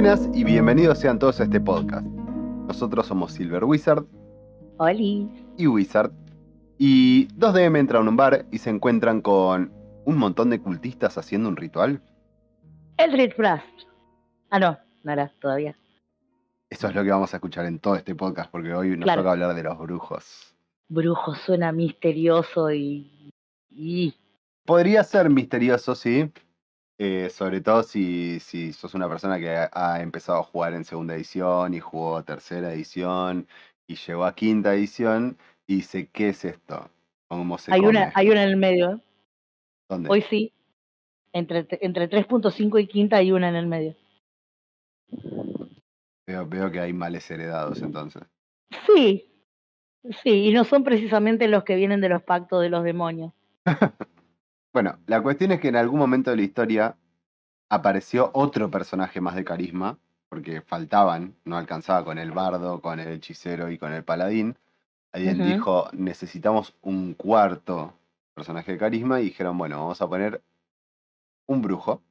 Buenas y bienvenidos sean todos a este podcast. Nosotros somos Silver Wizard Oli. y Wizard, y dos DM entran a un bar y se encuentran con un montón de cultistas haciendo un ritual. Eldritch Blast. Ah, no era todavía. Eso es lo que vamos a escuchar en todo este podcast, porque hoy nos Claro. toca hablar de los brujos. Brujo suena misterioso y Podría ser misterioso, sí. Sobre todo si sos una persona que ha empezado a jugar en segunda edición y jugó tercera edición y llegó a quinta edición y dice, ¿qué es esto? ¿Cómo se hay come? una en el medio. ¿Dónde? Hoy sí. Entre 3.5 y quinta hay una en el medio. Veo que hay males heredados entonces. Sí, y no son precisamente los que vienen de los pactos de los demonios. Bueno, la cuestión es que en algún momento de la historia apareció otro personaje más de carisma, porque faltaban, no alcanzaba con el bardo, con el hechicero y con el paladín. Alguien dijo, necesitamos un cuarto personaje de carisma y dijeron, bueno, vamos a poner un brujo.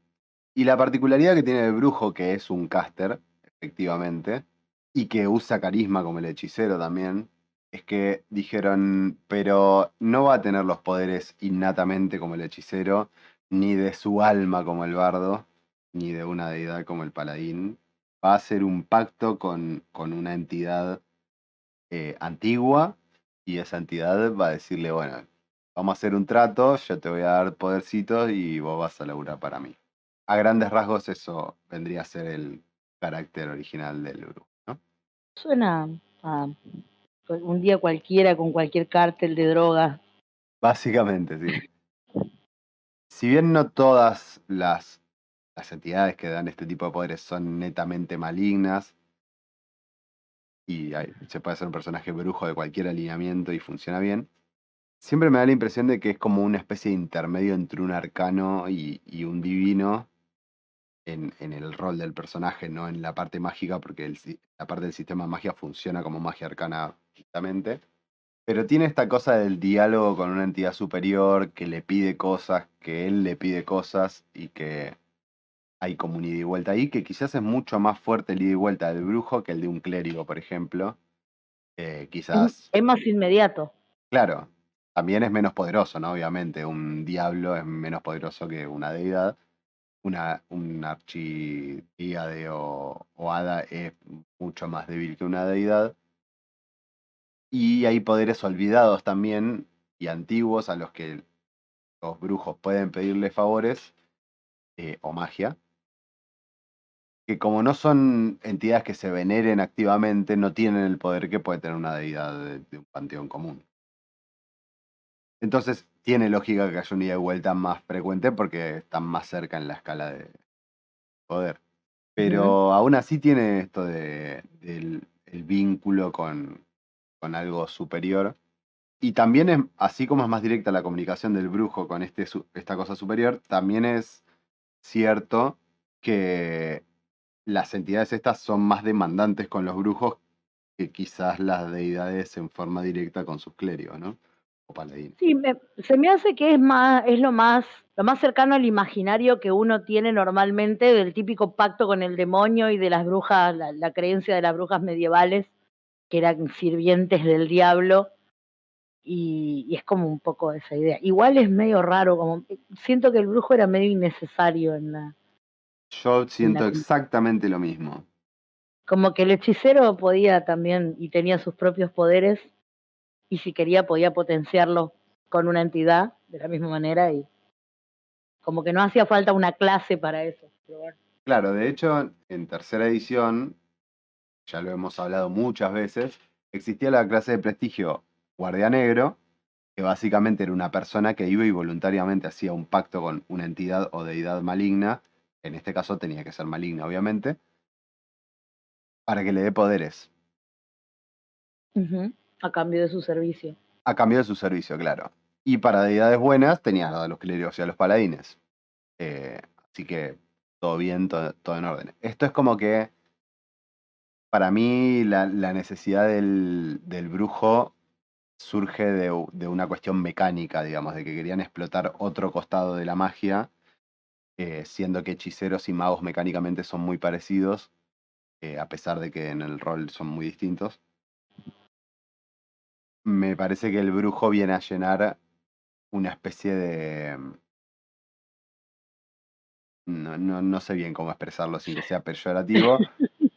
Y la particularidad que tiene el brujo, que es un caster, efectivamente, y que usa carisma como el hechicero también, es que dijeron, pero no va a tener los poderes innatamente como el hechicero, ni de su alma como el bardo, ni de una deidad como el paladín. Va a ser un pacto con una entidad antigua, y esa entidad va a decirle, bueno, vamos a hacer un trato, yo te voy a dar podercitos y vos vas a laburar para mí. A grandes rasgos eso vendría a ser el carácter original del brujo, ¿no? Suena a un día cualquiera con cualquier cártel de drogas. Básicamente, sí. Si bien no todas las entidades que dan este tipo de poderes son netamente malignas, y se puede hacer un personaje brujo de cualquier alineamiento y funciona bien, siempre me da la impresión de que es como una especie de intermedio entre un arcano y un divino en el rol del personaje, no en la parte mágica, porque la parte del sistema de magia funciona como magia arcana justamente. Pero tiene esta cosa del diálogo con una entidad superior que le pide cosas, que él le pide cosas y que hay como un ida y vuelta ahí, que quizás es mucho más fuerte el ida y vuelta del brujo que el de un clérigo, por ejemplo. Quizás, Es más inmediato. claro, también es menos poderoso, ¿no? Obviamente, un diablo es menos poderoso que una deidad. Un archidíade o hada es mucho más débil que una deidad. Y hay poderes olvidados también y antiguos a los que los brujos pueden pedirle favores o magia, que como no son entidades que se veneren activamente, no tienen el poder que puede tener una deidad de un panteón común. Entonces tiene lógica que haya una ida y vuelta más frecuente porque están más cerca en la escala de poder. Pero aún así tiene esto del el vínculo con algo superior. Y también es, así como es más directa la comunicación del brujo con esta cosa superior, también es cierto que las entidades estas son más demandantes con los brujos que quizás las deidades en forma directa con sus clérigos, ¿no? O paladines. Sí, se me hace que es lo más cercano al imaginario que uno tiene normalmente del típico pacto con el demonio y de las brujas, la creencia de las brujas medievales, que eran sirvientes del diablo, y es como un poco esa idea. Igual es medio raro, como siento que el brujo era medio innecesario Yo en la siento com- exactamente lo mismo. como que el hechicero podía también y tenía sus propios poderes, y si quería podía potenciarlo con una entidad de la misma manera, y como que no hacía falta una clase para eso. Pero bueno. Claro, de hecho, en tercera edición, ya lo hemos hablado muchas veces, existía la clase de prestigio Guardia Negro, que básicamente era una persona que iba y voluntariamente hacía un pacto con una entidad o deidad maligna, en este caso tenía que ser maligna, obviamente, para que le dé poderes, A cambio de su servicio. a cambio de su servicio, claro. Y para deidades buenas tenía a los clérigos y a los paladines. Así que todo bien, todo en orden. Esto es como que, para mí, la necesidad del brujo surge de una cuestión mecánica, digamos, de que querían explotar otro costado de la magia, siendo que hechiceros y magos mecánicamente son muy parecidos. a pesar de que en el rol son muy distintos. Me parece que el brujo viene a llenar una especie de... No sé bien cómo expresarlo sin que sea peyorativo,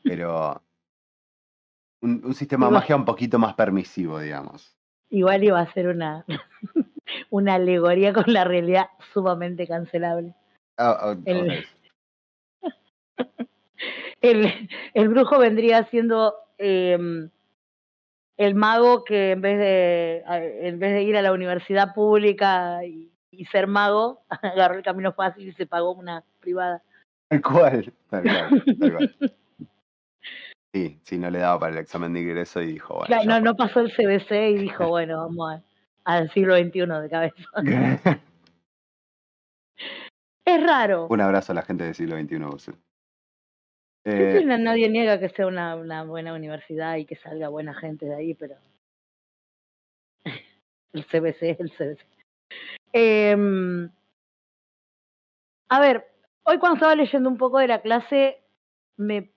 pero un sistema de Igual, magia un poquito más permisivo, digamos. igual iba a ser una, una alegoría con la realidad sumamente cancelable. Otra El, vez. el brujo vendría siendo el mago que en vez de ir a la universidad pública y ser mago, agarró el camino fácil y se pagó una privada. Tal cual, tal cual, tal cual. Sí, sí, no le daba para el examen de ingreso y dijo, bueno, Claro, ya no, fue. no pasó el CBC y dijo, bueno, vamos al siglo XXI de cabeza. Es raro. Un abrazo a la gente del siglo XXI, por cierto. Sí, sí, Eh, nadie niega que sea una buena universidad y que salga buena gente de ahí, pero el CBC es el CBC. A ver, hoy cuando estaba leyendo un poco de la clase, me,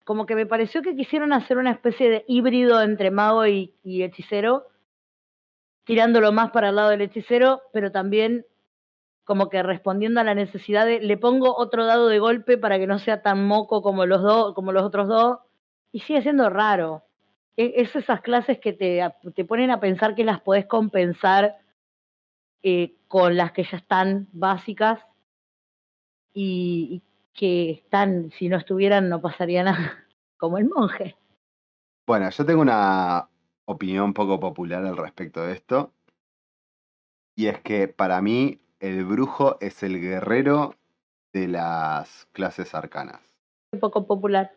como que me pareció que quisieron hacer una especie de híbrido entre mago y hechicero, tirándolo más para el lado del hechicero, pero también como que respondiendo a la necesidad de le pongo otro dado de golpe para que no sea tan moco como como los otros dos, y sigue siendo raro. Es esas clases que te ponen a pensar que las podés compensar con las que ya están básicas y que están, si no estuvieran, no pasaría nada, como el monje. bueno, yo tengo una opinión poco popular al respecto de esto, y es que para mí el brujo es el guerrero de las clases arcanas, Un poco popular.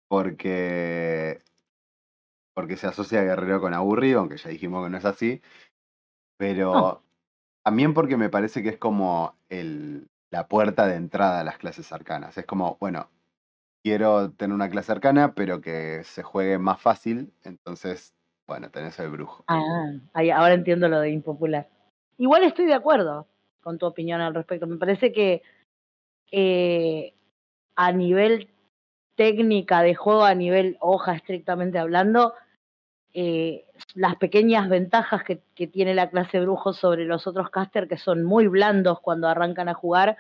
porque, porque se asocia guerrero con aburrido, aunque ya dijimos que no es así, No. pero también porque me parece que es como la puerta de entrada a las clases arcanas. Es como, bueno, quiero tener una clase arcana, pero que se juegue más fácil, entonces, bueno, tenés el brujo. Ah, ahora entiendo lo de impopular. Igual estoy de acuerdo con tu opinión al respecto. Me parece que eh, a nivel técnica de juego, a nivel hoja estrictamente hablando, las pequeñas ventajas que tiene la clase brujo sobre los otros caster, que son muy blandos cuando arrancan a jugar,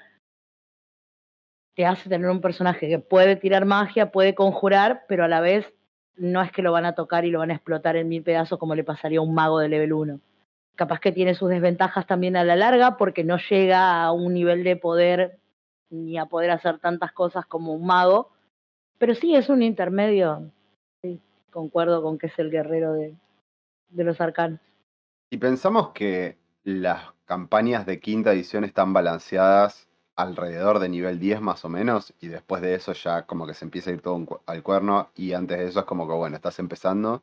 te hace tener un personaje que puede tirar magia, puede conjurar, pero a la vez no es que lo van a tocar y lo van a explotar en 1000 pedazos como le pasaría a un mago de level 1. Capaz que tiene sus desventajas también a la larga porque no llega a un nivel de poder ni a poder hacer tantas cosas como un mago, pero sí es un intermedio. Sí, concuerdo con que es el guerrero de los arcanos. Y pensamos que las campañas de quinta edición están balanceadas alrededor de nivel 10 más o menos, y después de eso ya como que se empieza a ir todo al cuerno, y antes de eso es como que, bueno, estás empezando.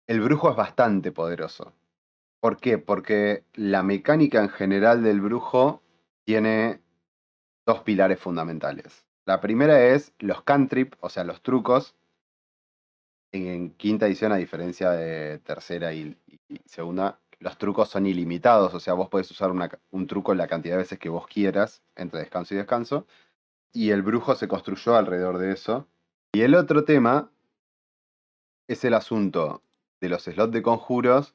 El brujo es bastante poderoso. ¿Por qué? Porque la mecánica en general del brujo tiene dos pilares fundamentales. La primera es los cantrip, o sea, los trucos. En quinta edición, a diferencia de tercera y segunda, los trucos son ilimitados. O sea, vos podés usar un truco la cantidad de veces que vos quieras, entre descanso y descanso. Y el brujo se construyó alrededor de eso. Y el otro tema es el asunto de los slots de conjuros,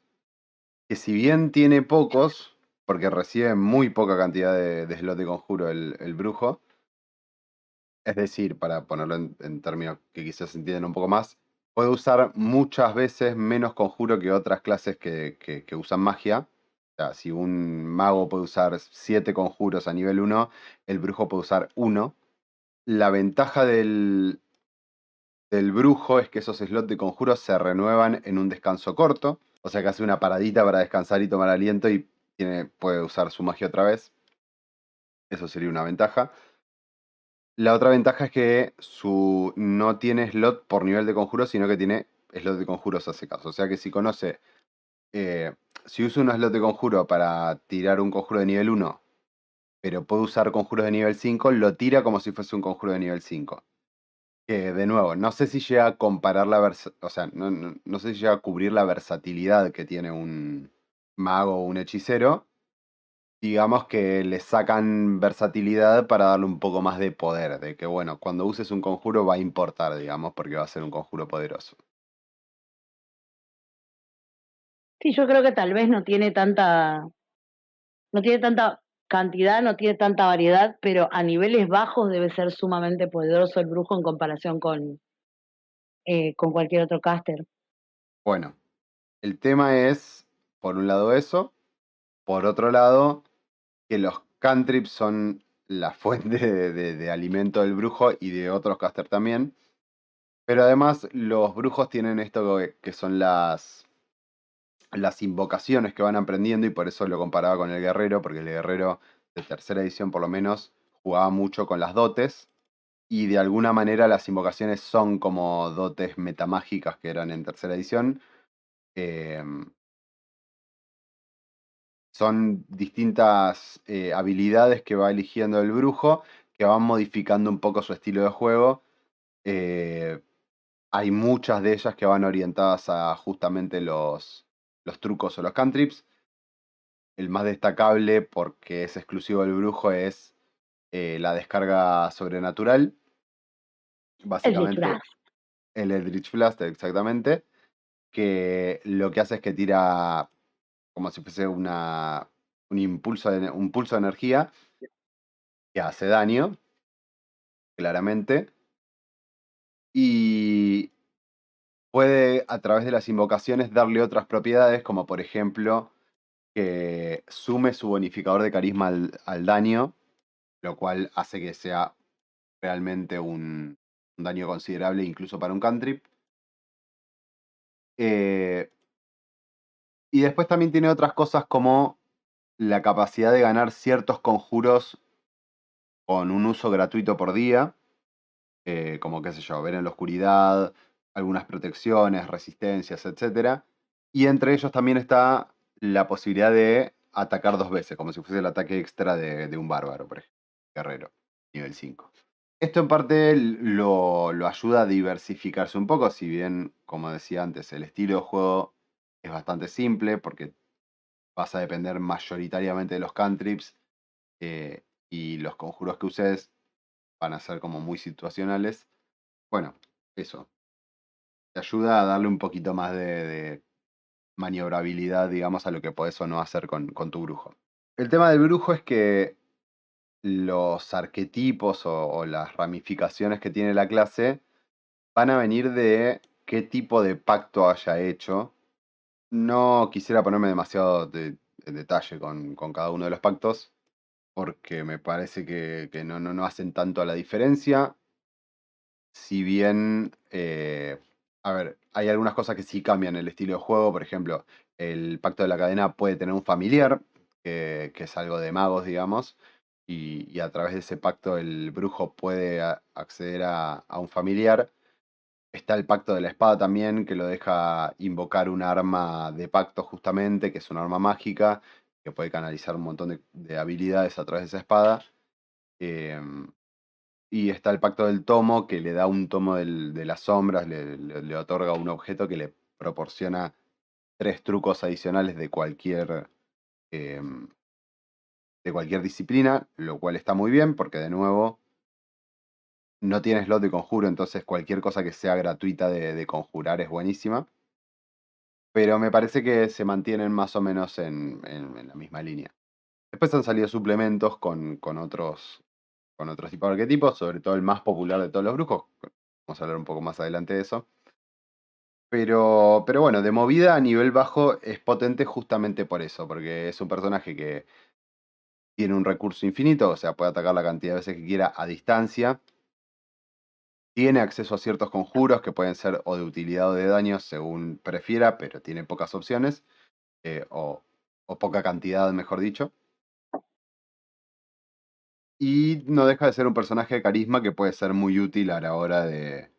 que si bien tiene pocos, porque recibe muy poca cantidad de slots de conjuro el brujo, es decir, para ponerlo en términos que quizás se entiendan un poco más, puede usar muchas veces menos conjuro que otras clases que usan magia. O sea, si un mago puede usar 7 conjuros a nivel 1, el brujo puede usar uno. La ventaja del brujo es que esos slots de conjuros se renuevan en un descanso corto. O sea que hace una paradita para descansar y tomar aliento y puede usar su magia otra vez. Eso sería una ventaja. La otra ventaja es que no tiene slot por nivel de conjuro, sino que tiene slot de conjuros a secas. O sea que si conoce, eh, si usa un slot de conjuro para tirar un conjuro de nivel 1, pero puede usar conjuros de nivel 5, lo tira como si fuese un conjuro de nivel 5. Que de nuevo, no sé si llega a comparar o sea, no sé si llega a cubrir la versatilidad que tiene un mago o un hechicero. digamos que le sacan versatilidad para darle un poco más de poder, de que bueno, cuando uses un conjuro va a importar, digamos, porque va a ser un conjuro poderoso. Sí, yo creo que tal vez no tiene tanta cantidad, no tiene tanta variedad, pero a niveles bajos debe ser sumamente poderoso el brujo en comparación con cualquier otro caster. Bueno, el tema es, por un lado eso, por otro lado, que los cantrips son la fuente de alimento del brujo y de otros caster también. Pero además los brujos tienen esto que son las invocaciones que van aprendiendo y por eso lo comparaba con el guerrero, porque el guerrero de tercera edición por lo menos jugaba mucho con las dotes y de alguna manera las invocaciones son como dotes metamágicas que eran en tercera edición. Eh, Son distintas habilidades que va eligiendo el brujo que van modificando un poco su estilo de juego. Eh, Hay muchas de ellas que van orientadas a justamente los trucos o los cantrips. El más destacable, porque es exclusivo del brujo, es la descarga sobrenatural. El Lich Básicamente, Blast. el Eldritch Blast, exactamente. Que lo que hace es que tira como si fuese un pulso de energía que hace daño, claramente. Y puede, a través de las invocaciones, darle otras propiedades, como por ejemplo que sume su bonificador de carisma al daño, lo cual hace que sea realmente un daño considerable incluso para un cantrip. Eh, y después también tiene otras cosas como la capacidad de ganar ciertos conjuros con un uso gratuito por día, como qué sé yo, ver en la oscuridad, algunas protecciones, resistencias, etcétera. Y entre ellos también está la posibilidad de atacar dos veces, como si fuese el ataque extra de un bárbaro, por ejemplo, guerrero, nivel 5. Esto en parte lo ayuda a diversificarse un poco, si bien, como decía antes, el estilo de juego es bastante simple, porque vas a depender mayoritariamente de los cantrips, y los conjuros que uses van a ser como muy situacionales. Bueno, eso. Te ayuda a darle un poquito más de maniobrabilidad, digamos, a lo que podés o no hacer con tu brujo. El tema del brujo es que los arquetipos o las ramificaciones que tiene la clase van a venir de qué tipo de pacto haya hecho. No quisiera ponerme demasiado en detalle con cada uno de los pactos, porque me parece que no hacen tanto a la diferencia. Si bien, a ver, hay algunas cosas que sí cambian el estilo de juego. Por ejemplo, el pacto de la cadena puede tener un familiar, que es algo de magos, digamos. Y a través de ese pacto el brujo puede acceder a un familiar. Está el pacto de la espada también, que lo deja invocar un arma de pacto justamente, que es un arma mágica, que puede canalizar un montón de habilidades a través de esa espada. Em, y está el pacto del tomo, que le da un tomo de las sombras, le otorga un objeto que le proporciona tres trucos adicionales em, de cualquier disciplina, lo cual está muy bien, porque de nuevo no tiene slot de conjuro, entonces cualquier cosa que sea gratuita de conjurar es buenísima. Pero me parece que se mantienen más o menos en la misma línea. Después han salido suplementos con otros tipos de arquetipos, sobre todo el más popular de todos los brujos. Vamos a hablar un poco más adelante de eso. Pero bueno, de movida a nivel bajo es potente justamente por eso, porque es un personaje que tiene un recurso infinito, o sea, puede atacar la cantidad de veces que quiera a distancia. Tiene acceso a ciertos conjuros que pueden ser o de utilidad o de daño según prefiera, pero tiene pocas opciones, eh, o, o poca cantidad, mejor dicho. Y no deja de ser un personaje de carisma que puede ser muy útil a la hora de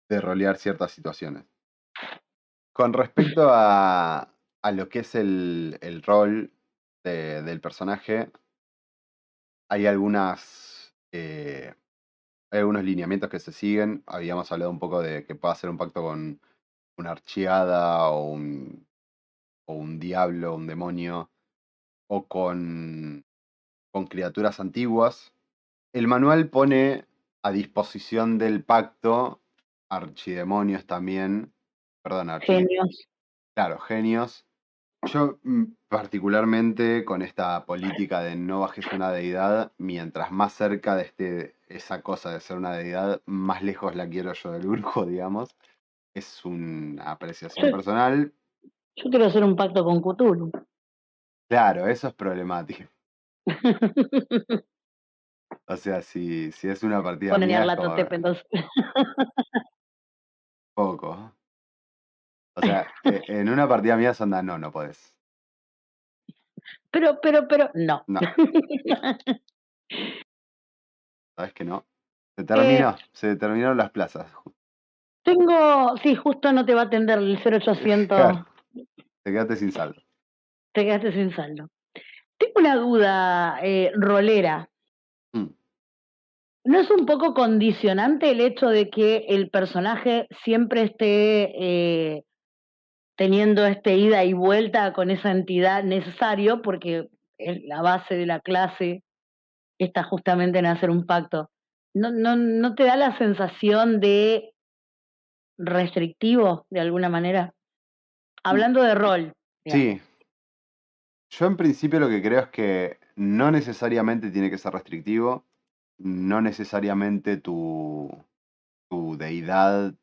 rolear ciertas situaciones. Con respecto a lo que es el rol del personaje, hay hay algunos lineamientos que se siguen. Habíamos hablado un poco de que pueda hacer un pacto con una archiada o un diablo, un demonio. o con criaturas antiguas. El manual pone a disposición del pacto archidemonios también, perdón, Genios. claro, genios. Yo particularmente con esta política de no bajes una deidad, mientras más cerca de esa cosa de ser una deidad, más lejos la quiero yo del brujo, digamos. Es una apreciación Yo, personal. yo quiero hacer un pacto con Cthulhu. Claro, eso es problemático. O sea, si es una partida Pone mía, es como Nyarlathotep, entonces. poco. O sea, en una partida mía son no, no podés. No. No, sabes que no. Eh, Se terminaron las plazas. sí, justo no te va a atender el Claro, 0800, te quedaste sin saldo. te quedaste sin saldo. Tengo una duda, rolera. Mm, ¿No es un poco condicionante el hecho de que el personaje siempre esté teniendo este ida y vuelta con esa entidad necesario? Porque la base de la clase está justamente en hacer un pacto. ¿No te da la sensación de restrictivo, de alguna manera? mm, Hablando de rol, digamos. sí, yo en principio lo que creo es que no necesariamente tiene que ser restrictivo, no necesariamente tu deidad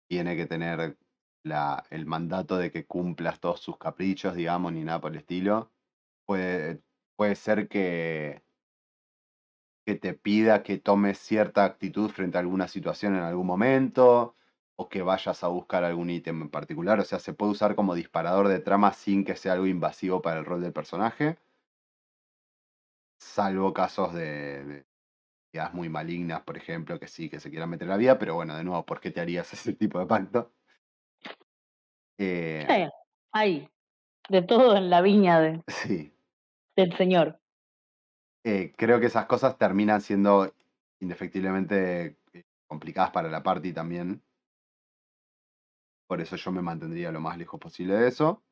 tiene que tener el mandato de que cumplas todos sus caprichos, digamos, ni nada por el estilo. Puede, puede ser que te pida que tomes cierta actitud frente a alguna situación en algún momento, o que vayas a buscar algún ítem en particular. O sea, se puede usar como disparador de trama sin que sea algo invasivo para el rol del personaje, salvo casos de ideas muy malignas, por ejemplo, que sí, que se quieran meter en la vida, pero bueno, de nuevo, ¿por qué te harías ese tipo de pacto? Eh, Sí, hay de todo en la viña sí, del señor. creo que esas cosas terminan siendo indefectiblemente complicadas para la party también. Por eso yo me mantendría lo más lejos posible de eso.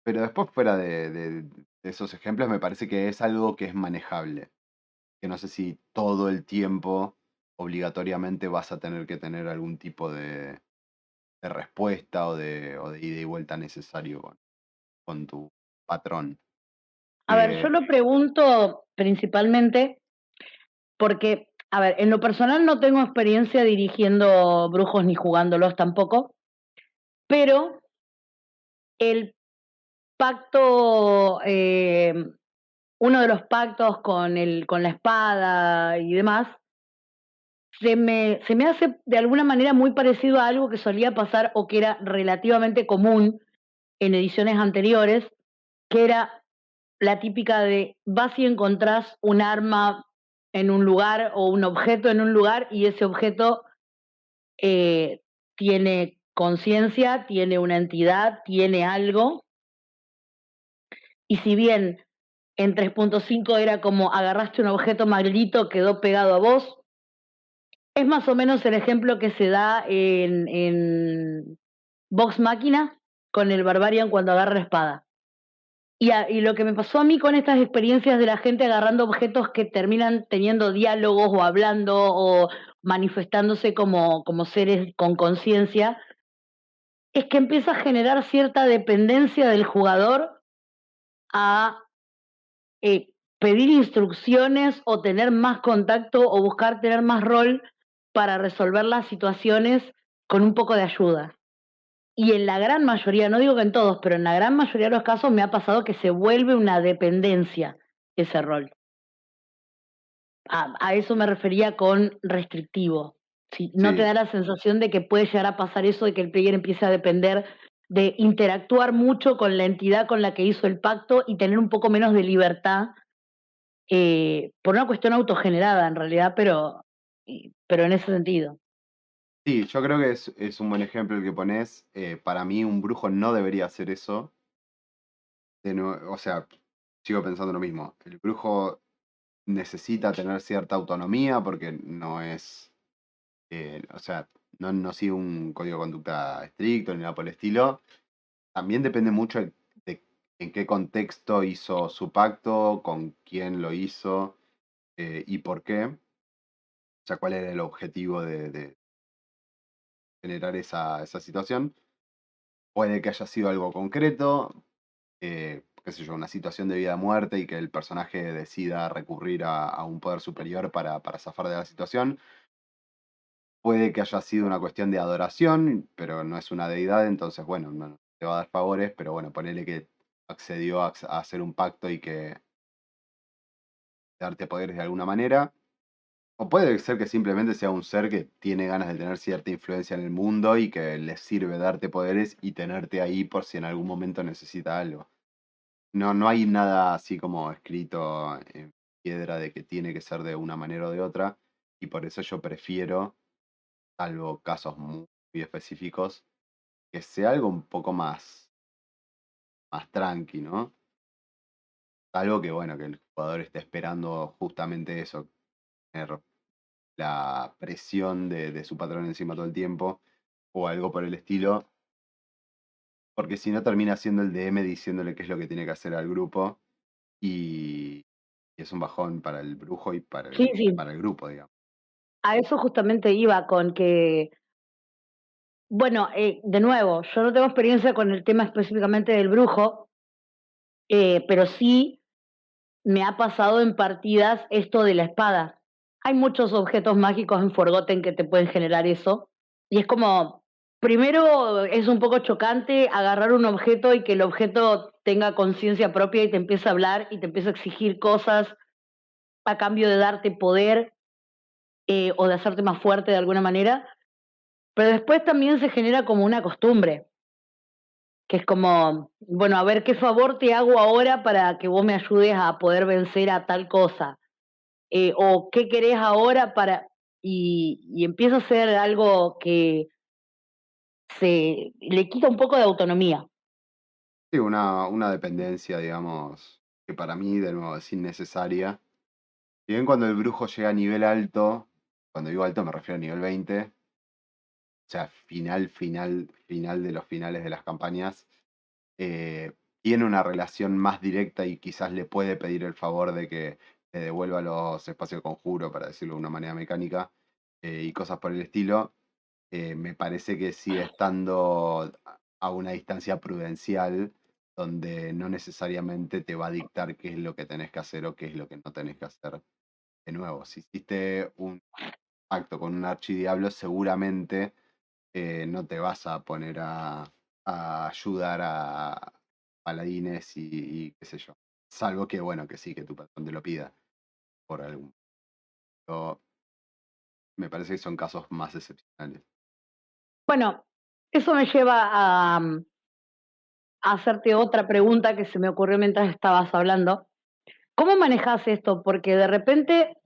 Pero después, fuera de esos ejemplos, me parece que es algo que es manejable. Que no sé si todo el tiempo obligatoriamente vas a tener que tener algún tipo de respuesta o de ida y vuelta necesario con tu patrón. A ver, yo Eh, lo pregunto principalmente porque, a ver, en lo personal no tengo experiencia dirigiendo brujos ni jugándolos tampoco, pero el pacto, uno de los pactos con la espada y demás, se me hace de alguna manera muy parecido a algo que solía pasar o que era relativamente común en ediciones anteriores, que era la típica de vas y encontrás un arma en un lugar o un objeto en un lugar y ese objeto eh, tiene conciencia, tiene una entidad, tiene algo. Y si bien en 3.5 era como agarraste un objeto maldito, quedó pegado a vos, es más o menos el ejemplo que se da en Vox Máquina con el Barbarian cuando agarra la espada. Y lo que me pasó a mí con estas experiencias de la gente agarrando objetos que terminan teniendo diálogos o hablando o manifestándose como seres con conciencia, es que empieza a generar cierta dependencia del jugador a pedir instrucciones o tener más contacto o buscar tener más rol para resolver las situaciones con un poco de ayuda. Y en la gran mayoría, no digo que en todos, pero en la gran mayoría de los casos me ha pasado que se vuelve una dependencia ese rol. A eso me refería con restrictivo. Si no te sí, da la sensación de que puede llegar a pasar eso, de que el player empiece a depender de interactuar mucho con la entidad con la que hizo el pacto y tener un poco menos de libertad, por una cuestión autogenerada en realidad, pero en ese sentido. sí, yo creo que es un buen ejemplo el que pones. Para mí, un brujo no debería hacer eso. O sea, sigo pensando lo mismo. El brujo necesita tener cierta autonomía porque no es, o sea, no sigue un código de conducta estricto ni nada por el estilo. También depende mucho de en qué contexto hizo su pacto, con quién lo hizo y por qué. O sea, cuál era el objetivo de generar esa situación. Puede que haya sido algo concreto, qué sé yo, una situación de vida o muerte y que el personaje decida recurrir a un poder superior para zafar de la situación. Puede que haya sido una cuestión de adoración, pero no es una deidad, entonces, bueno, no te va a dar favores, pero bueno, ponele que accedió a hacer un pacto y que darte poderes de alguna manera. O puede ser que simplemente sea un ser que tiene ganas de tener cierta influencia en el mundo y que le sirve darte poderes y tenerte ahí por si en algún momento necesita algo. No hay nada así como escrito en piedra de que tiene que ser de una manera o de otra, y por eso yo prefiero, salvo casos muy específicos, que sea algo un poco más tranqui, ¿no? Algo que, bueno, que el jugador esté esperando justamente eso, tener la presión de su patrón encima todo el tiempo, o algo por el estilo, porque si no termina siendo el DM diciéndole qué es lo que tiene que hacer al grupo, y es un bajón para el brujo y Sí, sí. para el grupo, digamos. A eso justamente iba con que, bueno, de nuevo, yo no tengo experiencia con el tema específicamente del brujo, pero sí me ha pasado en partidas esto de la espada. Hay muchos objetos mágicos en Forgotten que te pueden generar eso. Y es como, primero es un poco chocante agarrar un objeto y que el objeto tenga conciencia propia y te empiece a hablar y te empiece a exigir cosas a cambio de darte poder o de hacerte más fuerte de alguna manera. Pero después también se genera como una costumbre, que es como, bueno, a ver qué favor te hago ahora para que vos me ayudes a poder vencer a tal cosa. O qué querés ahora para... Y empieza a ser algo que se le quita un poco de autonomía. Sí, una dependencia, digamos, que para mí, de nuevo, es innecesaria. Si bien cuando el brujo llega a nivel alto, cuando digo alto me refiero a nivel 20, o sea, final de los finales de las campañas, eh, tiene una relación más directa y quizás le puede pedir el favor de que le devuelva los espacios de conjuro, para decirlo de una manera mecánica, y cosas por el estilo. Me parece que sigue estando a una distancia prudencial donde no necesariamente te va a dictar qué es lo que tenés que hacer o qué es lo que no tenés que hacer. De nuevo, si hiciste un pacto con un archidiablo, seguramente no te vas a poner a ayudar a paladines y qué sé yo. Salvo que, bueno, que sí, que tu patrón te lo pida por algún. Pero me parece que son casos más excepcionales. Bueno, eso me lleva a hacerte otra pregunta que se me ocurrió mientras estabas hablando. ¿Cómo manejas esto? Porque de repente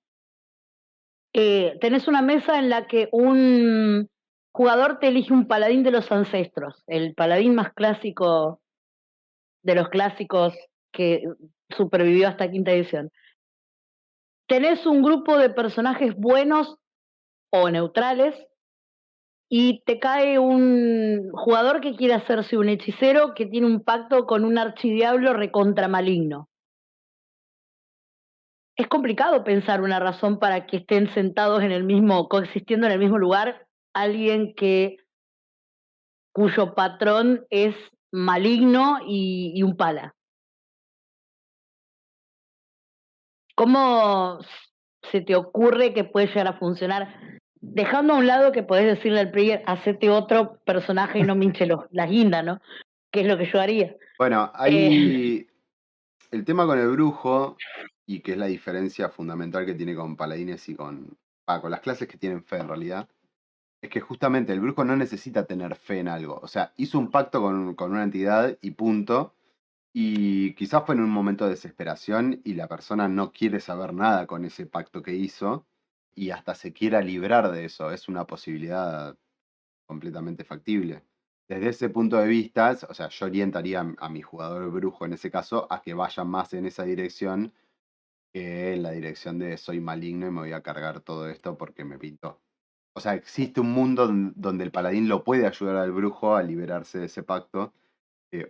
tenés una mesa en la que un jugador te elige un paladín de los ancestros, el paladín más clásico de los clásicos que supervivió hasta quinta edición. Tenés un grupo de personajes buenos o neutrales y te cae un jugador que quiere hacerse un hechicero que tiene un pacto con un archidiablo recontra maligno. Es complicado pensar una razón para que estén sentados en el mismo, coexistiendo en el mismo lugar, alguien que cuyo patrón es maligno y un pala. ¿Cómo se te ocurre que puede llegar a funcionar? Dejando a un lado que podés decirle al player, hacete otro personaje y no minche la guinda, ¿no? Que es lo que yo haría. Bueno, Eh, hay el tema con el brujo, y que es la diferencia fundamental que tiene con paladines y con las clases que tienen fe en realidad, es que justamente el brujo no necesita tener fe en algo. O sea, hizo un pacto con una entidad y punto. Y quizás fue en un momento de desesperación y la persona no quiere saber nada con ese pacto que hizo y hasta se quiera librar de eso. Es una posibilidad completamente factible. Desde ese punto de vista, o sea, yo orientaría a mi jugador brujo en ese caso a que vaya más en esa dirección que en la dirección de soy maligno y me voy a cargar todo esto porque me pintó. O sea, existe un mundo donde el paladín lo puede ayudar al brujo a liberarse de ese pacto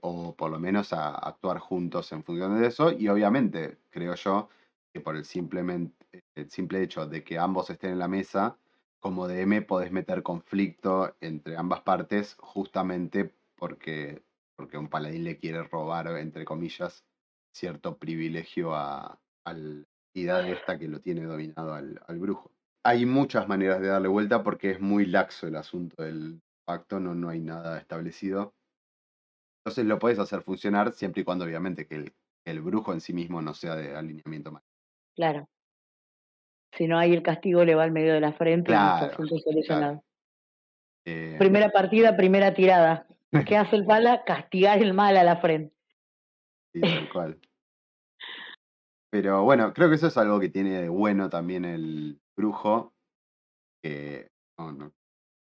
o por lo menos a actuar juntos en función de eso. Y obviamente, creo yo, que por el simple hecho de que ambos estén en la mesa, como DM podés meter conflicto entre ambas partes justamente porque un paladín le quiere robar, entre comillas, cierto privilegio a la entidad esta que lo tiene dominado al brujo. Hay muchas maneras de darle vuelta porque es muy laxo el asunto del pacto, no hay nada establecido. Entonces lo puedes hacer funcionar siempre y cuando obviamente que el brujo en sí mismo no sea de alineamiento mágico. Claro. Si no, ahí el castigo le va al medio de la frente y listo, Claro, asunto claro. solucionado. Eh, Primera partida, primera tirada. ¿Qué hace el pala? Castigar el mal a la frente. sí, tal cual. Pero bueno, creo que eso es algo que tiene de bueno también el brujo, que no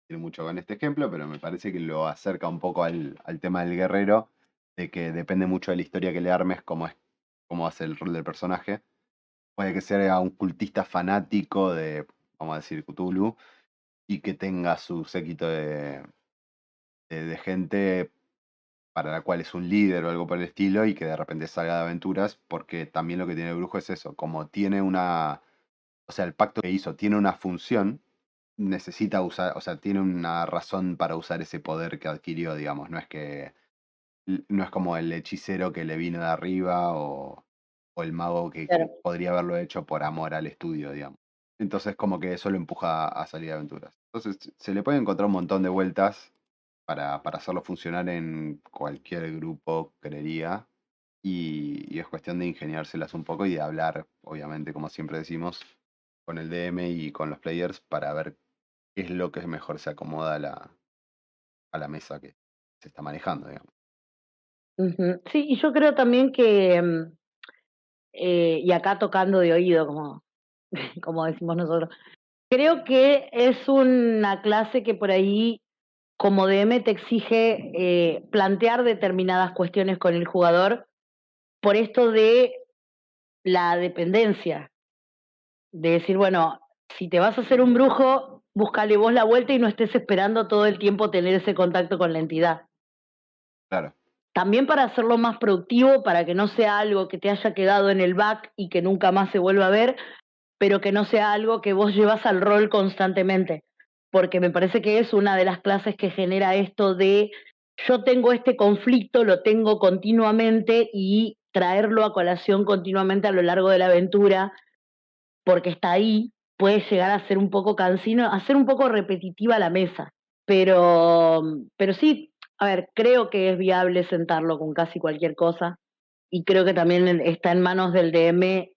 tiene mucho con este ejemplo, pero me parece que lo acerca un poco al tema del guerrero, de que depende mucho de la historia que le armes, cómo hace el rol del personaje. Puede que sea un cultista fanático de, vamos a decir, Cthulhu, y que tenga su séquito de gente para la cual es un líder o algo por el estilo y que de repente salga de aventuras, porque también lo que tiene el brujo es eso, como tiene o sea, el pacto que hizo tiene una función, necesita usar, o sea, tiene una razón para usar ese poder que adquirió, digamos, no es como el hechicero que le vino de arriba o el mago que Claro. podría haberlo hecho por amor al estudio, digamos. Entonces como que eso lo empuja a salir de aventuras. Entonces se le puede encontrar un montón de vueltas para hacerlo funcionar en cualquier grupo, creería. Y es cuestión de ingeniárselas un poco y de hablar, obviamente, como siempre decimos, con el DM y con los players para ver qué es lo que mejor se acomoda a la mesa que se está manejando, digamos. Ujú. Sí, y yo creo también que, y acá tocando de oído, como, como decimos nosotros, creo que es una clase que por ahí, como DM, te exige plantear determinadas cuestiones con el jugador por esto de la dependencia, de decir, bueno, si te vas a hacer un brujo, búscale vos la vuelta y no estés esperando todo el tiempo tener ese contacto con la entidad. Claro, También para hacerlo más productivo, para que no sea algo que te haya quedado en el back y que nunca más se vuelva a ver, pero que no sea algo que vos llevas al rol constantemente. Porque me parece que es una de las clases que genera esto de yo tengo este conflicto, lo tengo continuamente y traerlo a colación continuamente a lo largo de la aventura, porque está ahí, puede llegar a ser un poco cansino, a ser un poco repetitiva la mesa. Pero sí, a ver, creo que es viable sentarlo con casi cualquier cosa y creo que también está en manos del DM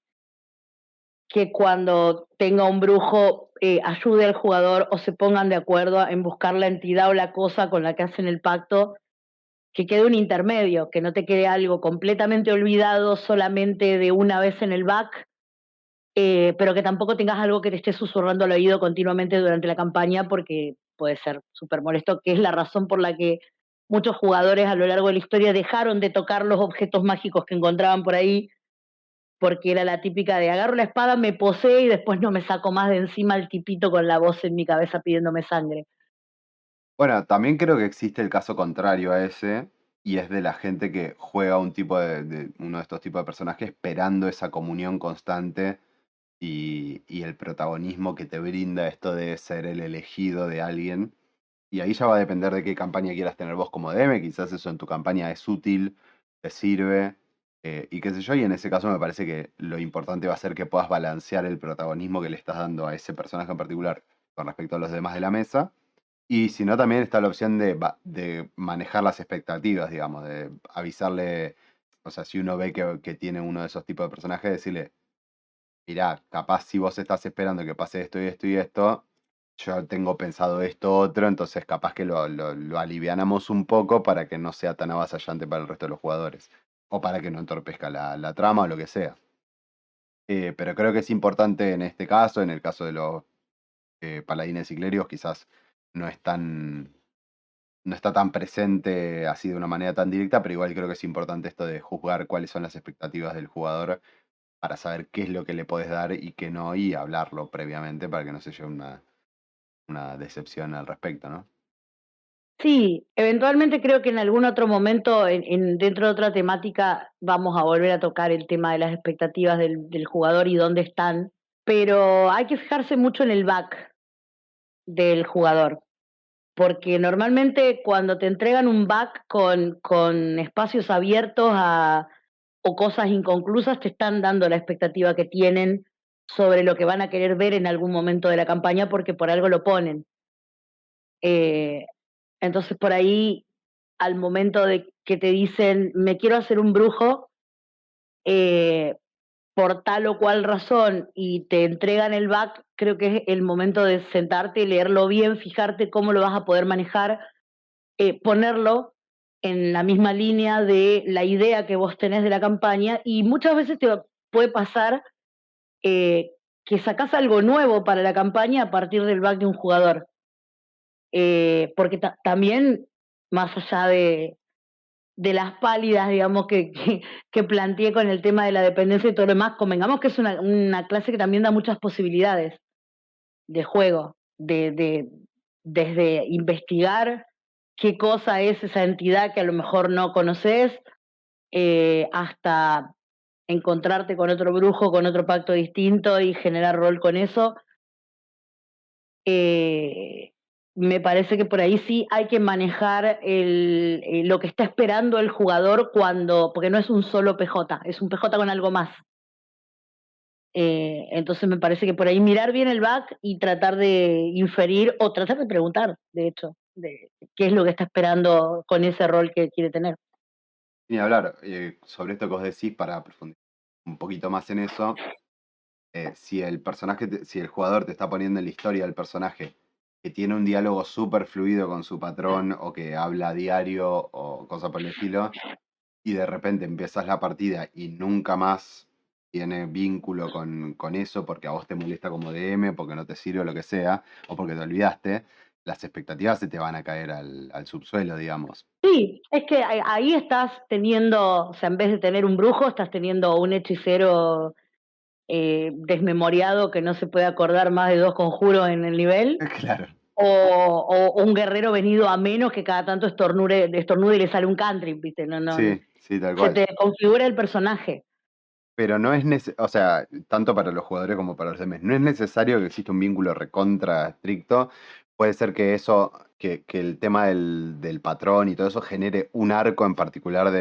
que cuando tenga un brujo ayude al jugador o se pongan de acuerdo en buscar la entidad o la cosa con la que hacen el pacto, que quede un intermedio, que no te quede algo completamente olvidado solamente de una vez en el back, pero que tampoco tengas algo que te esté susurrando al oído continuamente durante la campaña porque puede ser súper molesto, que es la razón por la que muchos jugadores a lo largo de la historia dejaron de tocar los objetos mágicos que encontraban por ahí, porque era la típica de agarro la espada, me posee y después no me saco más de encima el tipito con la voz en mi cabeza pidiéndome sangre. bueno, también creo que existe el caso contrario a ese, y es de la gente que juega un tipo de uno de estos tipos de personajes esperando esa comunión constante y el protagonismo que te brinda esto de ser el elegido de alguien. Y ahí ya va a depender de qué campaña quieras tener vos como DM, quizás eso en tu campaña es útil, te sirve, y qué sé yo, y en ese caso me parece que lo importante va a ser que puedas balancear el protagonismo que le estás dando a ese personaje en particular con respecto a los demás de la mesa. Y si no, también está la opción de manejar las expectativas, digamos, de avisarle, o sea, si uno ve que tiene uno de esos tipos de personajes, decirle, mirá, capaz si vos estás esperando que pase esto y esto y esto, yo tengo pensado esto otro, entonces capaz que lo alivianamos un poco para que no sea tan avasallante para el resto de los jugadores. O para que no entorpezca la trama o lo que sea. Pero creo que es importante en este caso, en el caso de los paladines y clérigos, quizás no es tan no está tan presente así de una manera tan directa, pero igual creo que es importante esto de juzgar cuáles son las expectativas del jugador para saber qué es lo que le podés dar y qué no, y hablarlo previamente para que no se lleve una decepción al respecto, ¿no? Sí, eventualmente creo que en algún otro momento, dentro de otra temática, vamos a volver a tocar el tema de las expectativas del jugador y dónde están, pero hay que fijarse mucho en el back del jugador, porque normalmente cuando te entregan un back con espacios abiertos o cosas inconclusas, te están dando la expectativa que tienen sobre lo que van a querer ver en algún momento de la campaña, porque por algo lo ponen. Eh, entonces por ahí, al momento de que te dicen, me quiero hacer un brujo, eh, por tal o cual razón, y te entregan el back, creo que es el momento de sentarte, leerlo bien, fijarte cómo lo vas a poder manejar, ponerlo en la misma línea de la idea que vos tenés de la campaña, y muchas veces te puede pasar eh, que sacás algo nuevo para la campaña a partir del back de un jugador. Porque también, más allá de las pálidas, digamos, que planteé con el tema de la dependencia y todo lo demás, convengamos que es una clase que también da muchas posibilidades de juego, desde investigar qué cosa es esa entidad que a lo mejor no conoces, hasta encontrarte con otro brujo, con otro pacto distinto y generar rol con eso. Eh, Me parece que por ahí sí hay que manejar lo que está esperando el jugador porque no es un solo PJ, es un PJ con algo más. Entonces me parece que por ahí mirar bien el back y tratar de inferir o tratar de preguntar, de hecho, de qué es lo que está esperando con ese rol que quiere tener. Ni hablar, sobre esto que vos decís, para profundizar un poquito más en eso, si el personaje, si el jugador te está poniendo en la historia del personaje que tiene un diálogo súper fluido con su patrón o que habla a diario o cosas por el estilo, y de repente empiezas la partida y nunca más tiene vínculo con eso porque a vos te molesta como DM, porque no te sirve o lo que sea, o porque te olvidaste, las expectativas se te van a caer al subsuelo, digamos. Sí, es que ahí estás teniendo, o sea, en vez de tener un brujo, estás teniendo un hechicero desmemoriado que no se puede acordar más de 2 conjuros en el nivel, Claro. o un guerrero venido a menos que cada tanto estornude y le sale un country, ¿viste? No, Sí, sí, tal se cual. te configura el personaje. Pero no es o sea, tanto para los jugadores como para los demás, no es necesario que exista un vínculo recontra estricto. Puede ser que eso, que el tema del patrón y todo eso genere un arco en particular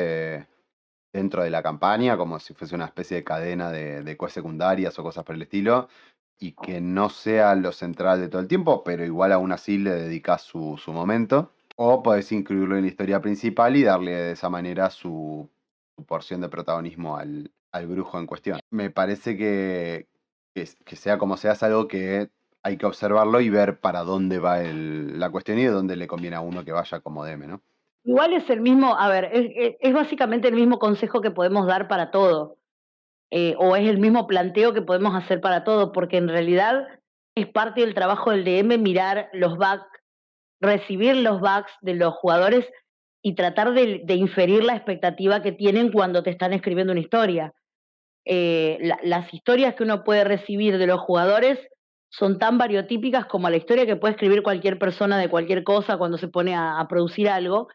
dentro de la campaña, como si fuese una especie de cadena de quests secundarias o cosas por el estilo, y que no sea lo central de todo el tiempo, pero igual aún así le dedicas su momento. O podés incluirlo en la historia principal y darle de esa manera su porción de protagonismo al brujo en cuestión. Me parece que sea como sea, es algo que hay que observarlo y ver para dónde va la cuestión y de dónde le conviene a uno que vaya como DM, ¿no? Igual es el mismo, a ver, es básicamente el mismo consejo que podemos dar para todo, o es el mismo planteo que podemos hacer para todo, porque en realidad es parte del trabajo del DM mirar los bugs, recibir los bugs de los jugadores y tratar de inferir la expectativa que tienen cuando te están escribiendo una historia. Las historias que uno puede recibir de los jugadores son tan variotípicas como la historia que puede escribir cualquier persona de cualquier cosa cuando se pone a producir algo,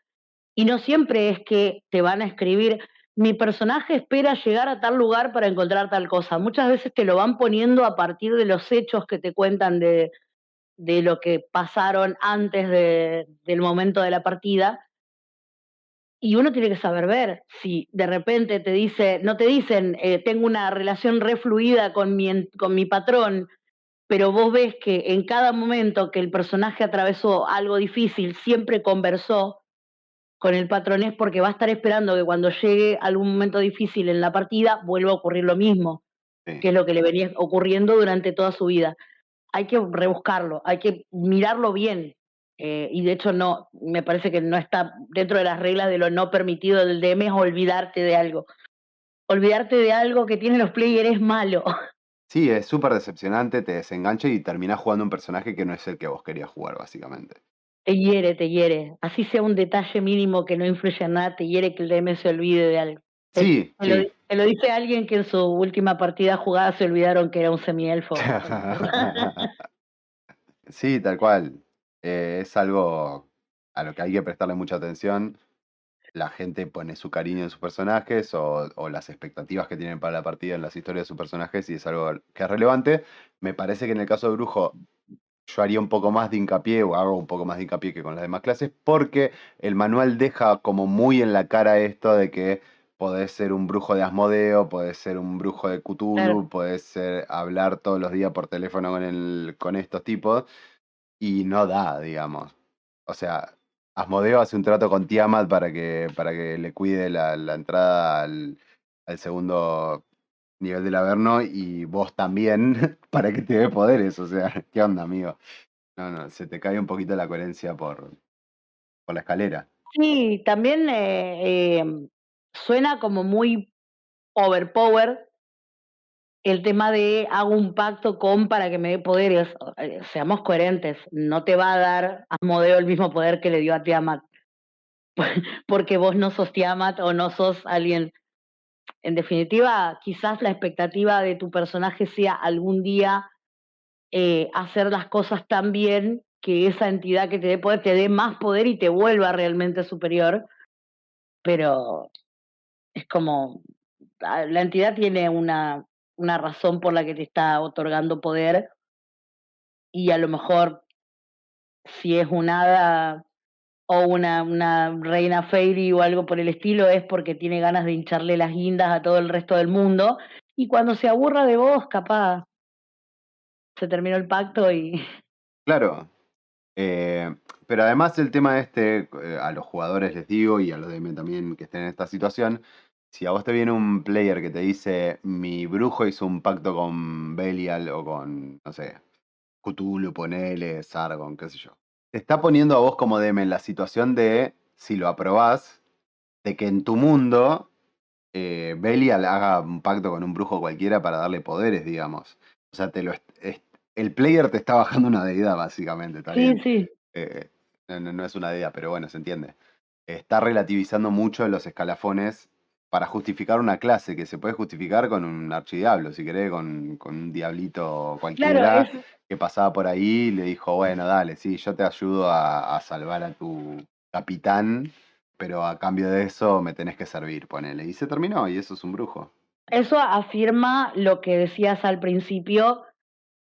y no siempre es que te van a escribir, mi personaje espera llegar a tal lugar para encontrar tal cosa. Muchas veces te lo van poniendo a partir de los hechos que te cuentan de lo que pasaron antes del momento de la partida. Y uno tiene que saber ver si de repente no te dicen, tengo una relación refluida con mi patrón, pero vos ves que en cada momento que el personaje atravesó algo difícil, siempre conversó con el patrón, es porque va a estar esperando que cuando llegue algún momento difícil en la partida vuelva a ocurrir lo mismo, Sí. que es lo que le venía ocurriendo durante toda su vida. Hay que rebuscarlo, hay que mirarlo bien. Y de hecho no, me parece que no está dentro de las reglas de lo no permitido del DM es olvidarte de algo. Olvidarte de algo que tienen los players es malo. Sí, es súper decepcionante, te desengancha y terminás jugando un personaje que no es el que vos querías jugar, básicamente. Te hiere, te hiere. Así sea un detalle mínimo que no influye en nada, te hiere que el DM se olvide de algo. Sí, sí. Te lo dice alguien que en su última partida jugada se olvidaron que era un semielfo. Sí, tal cual. Es algo a lo que hay que prestarle mucha atención. La gente pone su cariño en sus personajes o las expectativas que tienen para la partida en las historias de sus personajes y es algo que es relevante. Me parece que en el caso de Brujo yo haría un poco más de hincapié o hago un poco más de hincapié que con las demás clases porque el manual deja como muy en la cara esto de que podés ser un brujo de Asmodeo, podés ser un brujo de Claro. Cthulhu, podés hablar todos los días por teléfono con estos tipos y no da, digamos. O sea, Asmodeo hace un trato con Tiamat para que le cuide la entrada al segundo nivel del Averno y vos también para que te dé poderes. O sea, ¿qué onda, amigo? No, no, se te cae un poquito la coherencia por la escalera. Sí, también suena como muy overpower el tema de hago un pacto con para que me dé poderes. Seamos coherentes, no te va a dar Asmodeo el mismo poder que le dio a Tiamat, porque vos no sos Tiamat o no sos alguien. En definitiva, quizás la expectativa de tu personaje sea algún día hacer las cosas tan bien que esa entidad que te dé poder te dé más poder y te vuelva realmente superior, pero es como la entidad tiene una razón por la que te está otorgando poder y a lo mejor si es un hada o una reina fairy o algo por el estilo es porque tiene ganas de hincharle las guindas a todo el resto del mundo y cuando se aburra de vos, capaz se terminó el pacto y Claro. eh, pero además el tema este, a los jugadores les digo y a los DM también que estén en esta situación, si a vos te viene un player que te dice mi brujo hizo un pacto con Belial o con, no sé, Cthulhu, ponele, Sargon, qué sé yo. Te está poniendo a vos como DM en la situación de, si lo aprobás, de que en tu mundo Belial haga un pacto con un brujo cualquiera para darle poderes, digamos. O sea, el player te está bajando una deidad, básicamente, está sí, bien. sí, Eh, no es una deidad, pero bueno, se entiende. Está relativizando mucho los escalafones para justificar una clase que se puede justificar con un archidiablo, si querés, con un diablito claro, cualquiera que pasaba por ahí y le dijo, bueno, dale, sí, yo te ayudo a salvar a tu capitán, pero a cambio de eso me tenés que servir, ponele. Y se terminó, y eso es un brujo. eso afirma lo que decías al principio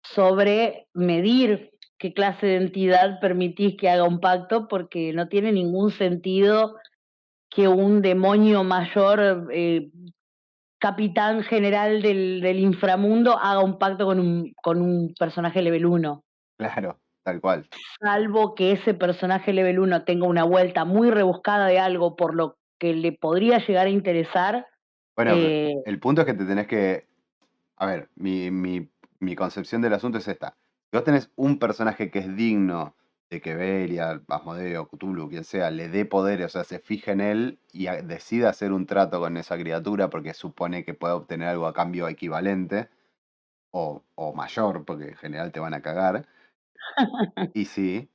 sobre medir qué clase de entidad permitís que haga un pacto, porque no tiene ningún sentido que un demonio mayor, capitán general del inframundo, haga un pacto con un personaje level 1. Claro, tal cual. Salvo que ese personaje level 1 tenga una vuelta muy rebuscada de algo por lo que le podría llegar a interesar. Bueno, eh, el punto es que te tenés que. A ver, mi concepción del asunto es esta. Si vos tenés un personaje que es digno de que Belia, Asmodeo, Cthulhu, quien sea, le dé poderes, o sea, se fije en él y decida hacer un trato con esa criatura porque supone que puede obtener algo a cambio equivalente o mayor, porque en general te van a cagar. Y sí,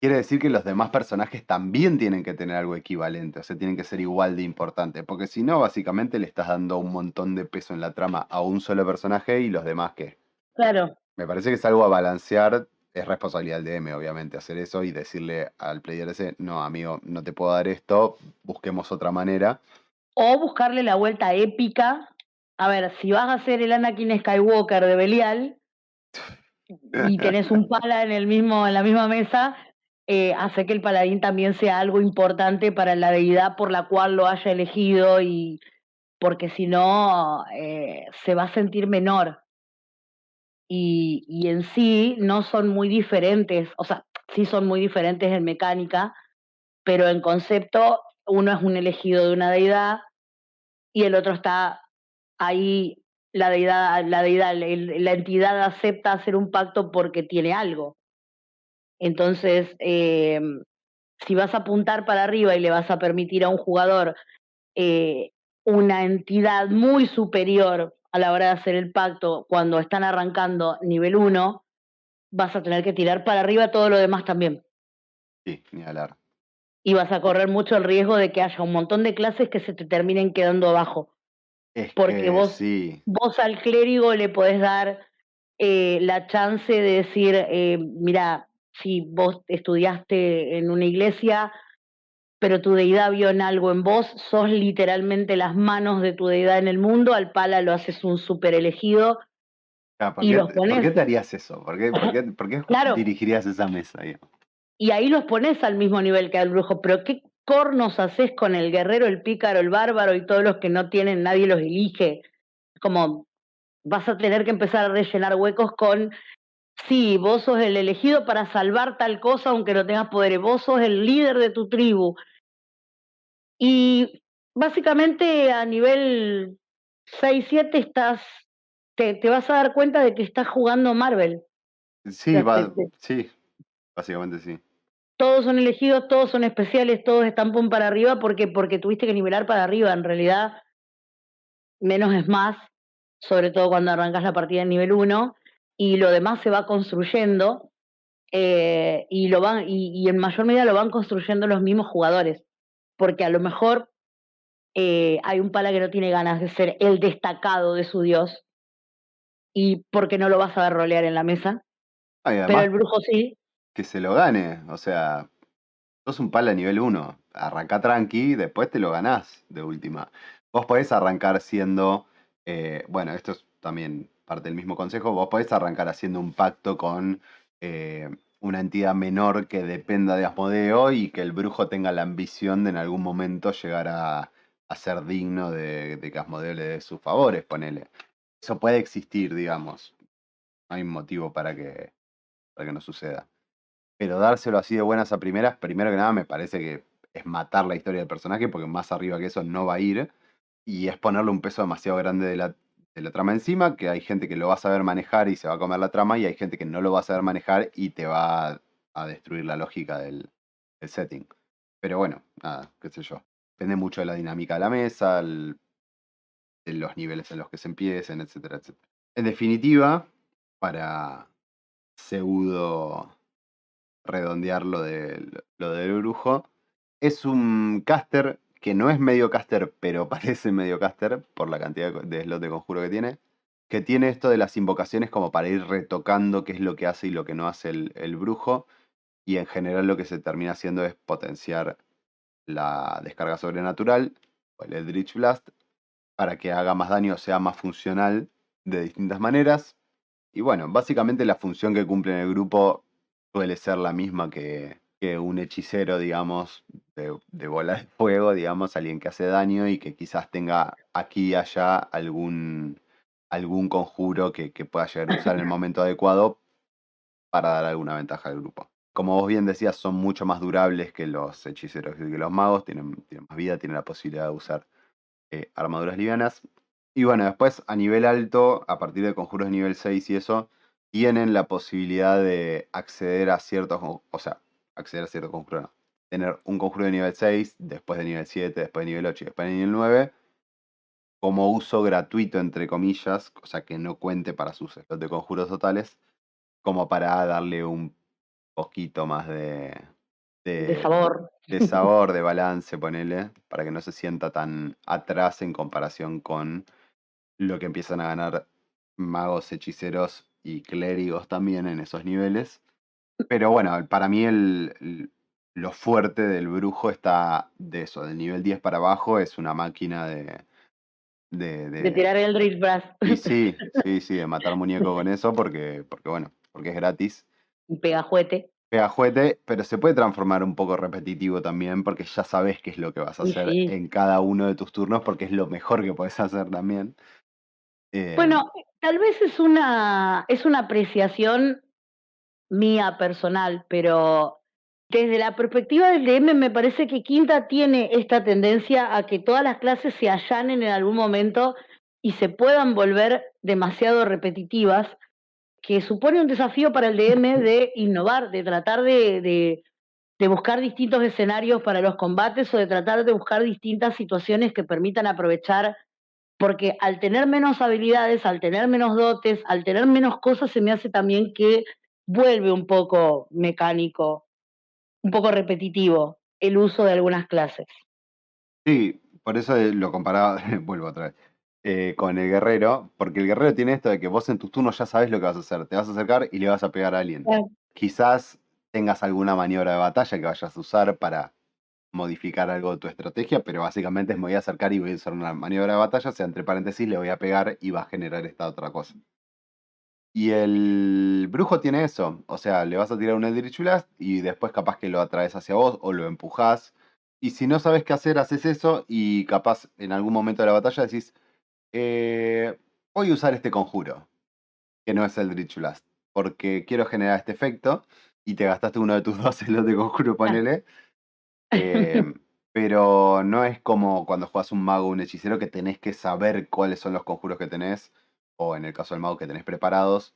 quiere decir que los demás personajes también tienen que tener algo equivalente, o sea, tienen que ser igual de importantes, porque si no, básicamente le estás dando un montón de peso en la trama a un solo personaje y los demás qué. claro, Me parece que es algo a balancear, es responsabilidad del DM, obviamente, hacer eso y decirle al player ese, no, amigo, no te puedo dar esto, busquemos otra manera. o buscarle la vuelta épica. A ver, si vas a ser el Anakin Skywalker de Belial y tenés un pala en la misma mesa, hace que el paladín también sea algo importante para la deidad por la cual lo haya elegido y porque si no se va a sentir menor. Y en sí no son muy diferentes, o sea, sí son muy diferentes en mecánica, pero en concepto uno es un elegido de una deidad y el otro está ahí, la entidad acepta hacer un pacto porque tiene algo. Entonces, si vas a apuntar para arriba y le vas a permitir a un jugador eh, una entidad muy superior a la hora de hacer el pacto cuando están arrancando nivel 1, vas a tener que tirar para arriba todo lo demás también. Sí, ni hablar. Y vas a correr mucho el riesgo de que haya un montón de clases que se te terminen quedando abajo. Es Porque que sí, vos al clérigo le podés dar la chance de decir, mira, si vos estudiaste en una iglesia, pero tu deidad vio en algo en vos, sos literalmente las manos de tu deidad en el mundo, al pala lo haces un super elegido Ah, y los por pones, qué te harías eso? Por qué claro, dirigirías esa mesa, digamos? y ahí los pones al mismo nivel que al brujo, pero ¿qué cornos haces con el guerrero, el pícaro, el bárbaro y todos los que no tienen, nadie los elige? Como vas a tener que empezar a rellenar huecos con, sí, vos sos el elegido para salvar tal cosa aunque no tengas poderes, vos sos el líder de tu tribu. Y básicamente a nivel 6-7 te vas a dar cuenta de que estás jugando Marvel. O Sí, sea, sí, básicamente sí. todos son elegidos, todos son especiales, todos están pum para arriba porque tuviste que nivelar para arriba. En realidad, menos es más, sobre todo cuando arrancas la partida en nivel 1, y lo demás se va construyendo, y en mayor medida lo van construyendo los mismos jugadores. Porque a lo mejor hay un pala que no tiene ganas de ser el destacado de su dios, y porque no lo vas a ver rolear en la mesa, Ah, y pero además el brujo sí. que se lo gane, o sea, sos un pala nivel uno. Arrancá tranqui, después te lo ganás de última. Vos podés arrancar siendo, bueno, esto es también parte del mismo consejo, vos podés arrancar haciendo un pacto con una entidad menor que dependa de Asmodeo y que el brujo tenga la ambición de en algún momento llegar a ser digno de que Asmodeo le dé sus favores, ponele. Eso puede existir, digamos. No hay motivo para que no suceda. Pero dárselo así de buenas a primeras, primero que nada, me parece que es matar la historia del personaje, porque más arriba que eso no va a ir. Y es ponerle un peso demasiado grande de la trama encima, que hay gente que lo va a saber manejar y se va a comer la trama, y hay gente que no lo va a saber manejar y te va a destruir la lógica del setting. Pero bueno, nada, qué sé yo. Depende mucho de la dinámica de la mesa, de los niveles en los que se empiecen, etcétera, etcétera. En definitiva, para pseudo redondear lo del brujo. Es un caster que no es medio caster, pero parece medio caster por la cantidad de slot de conjuro que tiene esto de las invocaciones como para ir retocando qué es lo que hace y lo que no hace el brujo. Y en general lo que se termina haciendo es potenciar la descarga sobrenatural o el Eldritch Blast para que haga más daño, sea más funcional de distintas maneras. Y bueno, básicamente la función que cumple en el grupo suele ser la misma que un hechicero, digamos, de bola de fuego, digamos, alguien que hace daño y que quizás tenga aquí y allá algún conjuro que pueda llegar a usar en el momento adecuado para dar alguna ventaja al grupo. Como vos bien decías, son mucho más durables que los hechiceros y que los magos, tienen más vida, tienen la posibilidad de usar armaduras livianas. Y bueno, después a nivel alto, a partir de conjuros de nivel 6 y eso, tienen la posibilidad de acceder a ciertos, o sea, acceder a ciertos conjuros, no. Tener un conjuro de nivel 6, después de nivel 7, después de nivel 8 y después de nivel 9, como uso gratuito, entre comillas, o sea, que no cuente para sus slots de conjuros totales, como para darle un poquito más De de, sabor. de sabor, de balance, ponele, para que no se sienta tan atrás en comparación con lo que empiezan a ganar magos, hechiceros y clérigos también en esos niveles. Pero bueno, para mí lo fuerte del brujo está de eso, del nivel 10 para abajo, es una máquina de, De de- tirar el Drill Brass. y sí, sí, sí, de matar muñeco con eso, porque bueno, porque es gratis. Y pegajuete. Pega juguete, pero se puede transformar un poco repetitivo también, porque ya sabes qué es lo que vas a Y hacer sí. en cada uno de tus turnos, porque es lo mejor que puedes hacer también. Eh, Bueno, tal vez es una apreciación mía personal, pero desde la perspectiva del DM me parece que Quinta tiene esta tendencia a que todas las clases se allanen en algún momento y se puedan volver demasiado repetitivas, que supone un desafío para el DM de innovar, de tratar de buscar distintos escenarios para los combates o de tratar de buscar distintas situaciones que permitan aprovechar, porque al tener menos habilidades, al tener menos dotes, al tener menos cosas, se me hace también que vuelve un poco mecánico, un poco repetitivo el uso de algunas clases. sí, por eso lo comparaba, vuelvo otra vez, con el guerrero, porque el guerrero tiene esto de que vos en tus turnos ya sabes lo que vas a hacer, te vas a acercar y le vas a pegar a alguien. Ah, Quizás tengas alguna maniobra de batalla que vayas a usar para modificar algo de tu estrategia, pero básicamente es me voy a acercar y voy a usar una maniobra de batalla, o sea, entre paréntesis le voy a pegar y va a generar esta otra cosa. Y el brujo tiene eso, o sea, le vas a tirar un Eldritch Blast y después capaz que lo atraes hacia vos o lo empujás. Y si no sabes qué hacer, haces eso y capaz en algún momento de la batalla decís, voy a usar este conjuro, que no es Eldritch Blast, porque quiero generar este efecto y te gastaste uno de tus dos slots de conjuro, ponele. Eh, pero no es como cuando jugás un mago o un hechicero que tenés que saber cuáles son los conjuros que tenés, o en el caso del mago que tenés preparados,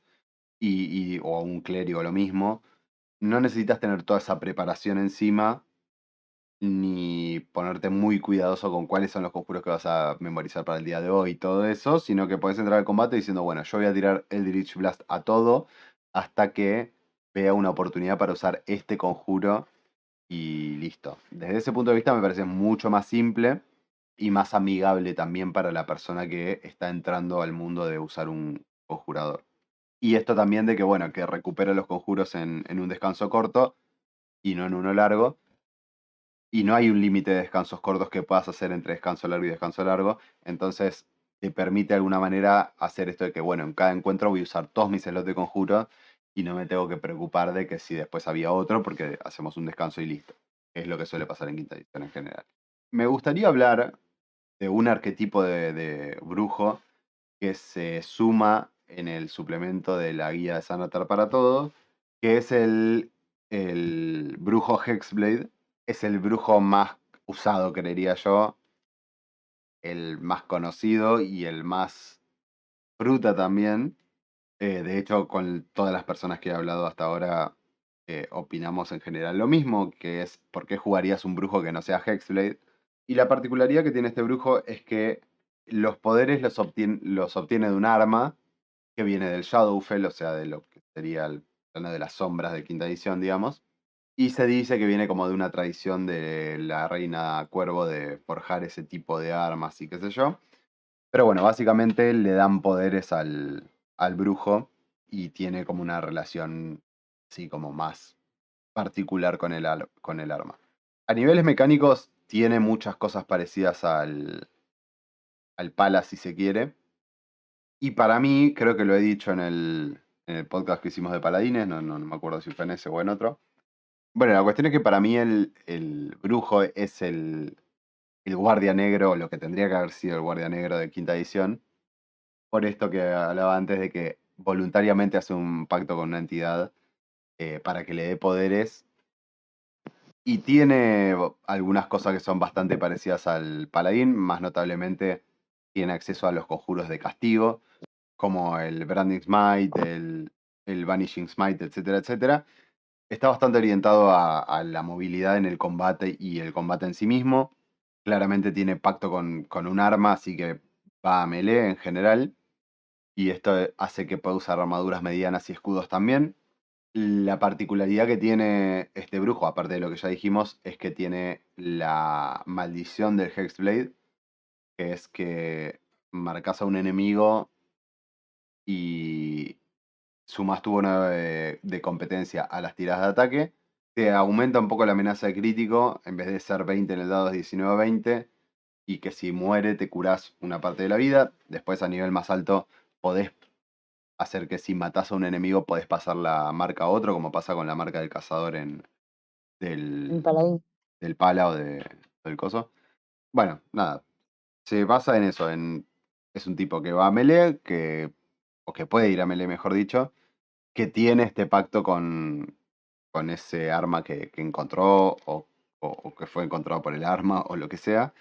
o un clérigo lo mismo. No necesitas tener toda esa preparación encima, ni ponerte muy cuidadoso con cuáles son los conjuros que vas a memorizar para el día de hoy y todo eso, sino que podés entrar al combate diciendo, bueno, yo voy a tirar Eldritch Blast a todo hasta que vea una oportunidad para usar este conjuro y listo. Desde ese punto de vista me parece mucho más simple y más amigable también para la persona que está entrando al mundo de usar un conjurador. Y esto también de que, bueno, que recupera los conjuros en un descanso corto y no en uno largo. Y no hay un límite de descansos cortos que puedas hacer entre descanso largo y descanso largo. Entonces te permite de alguna manera hacer esto de que, bueno, en cada encuentro voy a usar todos mis slots de conjuro y no me tengo que preocupar de que si después había otro porque hacemos un descanso y listo. Es lo que suele pasar en quinta edición en general. Me gustaría hablar de un arquetipo de brujo que se suma en el suplemento de la guía de Sanatar para todos, que es el brujo Hexblade. Es el brujo más usado, creería yo, el más conocido y el más fruta también. De hecho, con todas las personas que he hablado hasta ahora, opinamos en general lo mismo, que es por qué jugarías un brujo que no sea Hexblade. Y la particularidad que tiene este brujo es que los poderes los obtiene de un arma que viene del Shadowfell, o sea, de lo que sería el plano de las sombras de quinta edición, digamos. Y se dice que viene como de una tradición de la reina Cuervo de forjar ese tipo de armas y qué sé yo. Pero bueno, básicamente le dan poderes al brujo y tiene como una relación así como más particular con con el arma. A niveles mecánicos tiene muchas cosas parecidas al pala si se quiere. Y para mí, creo que lo he dicho en el podcast que hicimos de paladines, no me acuerdo si fue en ese o en otro. Bueno, la cuestión es que para mí el brujo es el guardia negro, lo que tendría que haber sido el guardia negro de quinta edición. Por esto que hablaba antes de que voluntariamente hace un pacto con una entidad para que le dé poderes. Y tiene algunas cosas que son bastante parecidas al paladín, más notablemente tiene acceso a los conjuros de castigo, como el Branding Smite, el Vanishing Smite, etcétera, etcétera. Está bastante orientado a la movilidad en el combate y el combate en sí mismo. Claramente tiene pacto con un arma, así que va a melee en general. Y esto hace que pueda usar armaduras medianas y escudos también. La particularidad que tiene este brujo, aparte de lo que ya dijimos, es que tiene la maldición del Hexblade, que es que marcas a un enemigo y sumas tu bono de competencia a las tiradas de ataque, te aumenta un poco la amenaza de crítico, en vez de ser 20 en el dado es 19 a 20, y que si muere te curás una parte de la vida. Después a nivel más alto podés hacer que si matás a un enemigo podés pasar la marca a otro, como pasa con la marca del cazador Un del, paladín. del pala del coso. Bueno, nada, se basa en eso, es un tipo que va a melee, o que puede ir a melee, mejor dicho, que tiene este pacto con ese arma que encontró o que fue encontrado por el arma o lo que sea.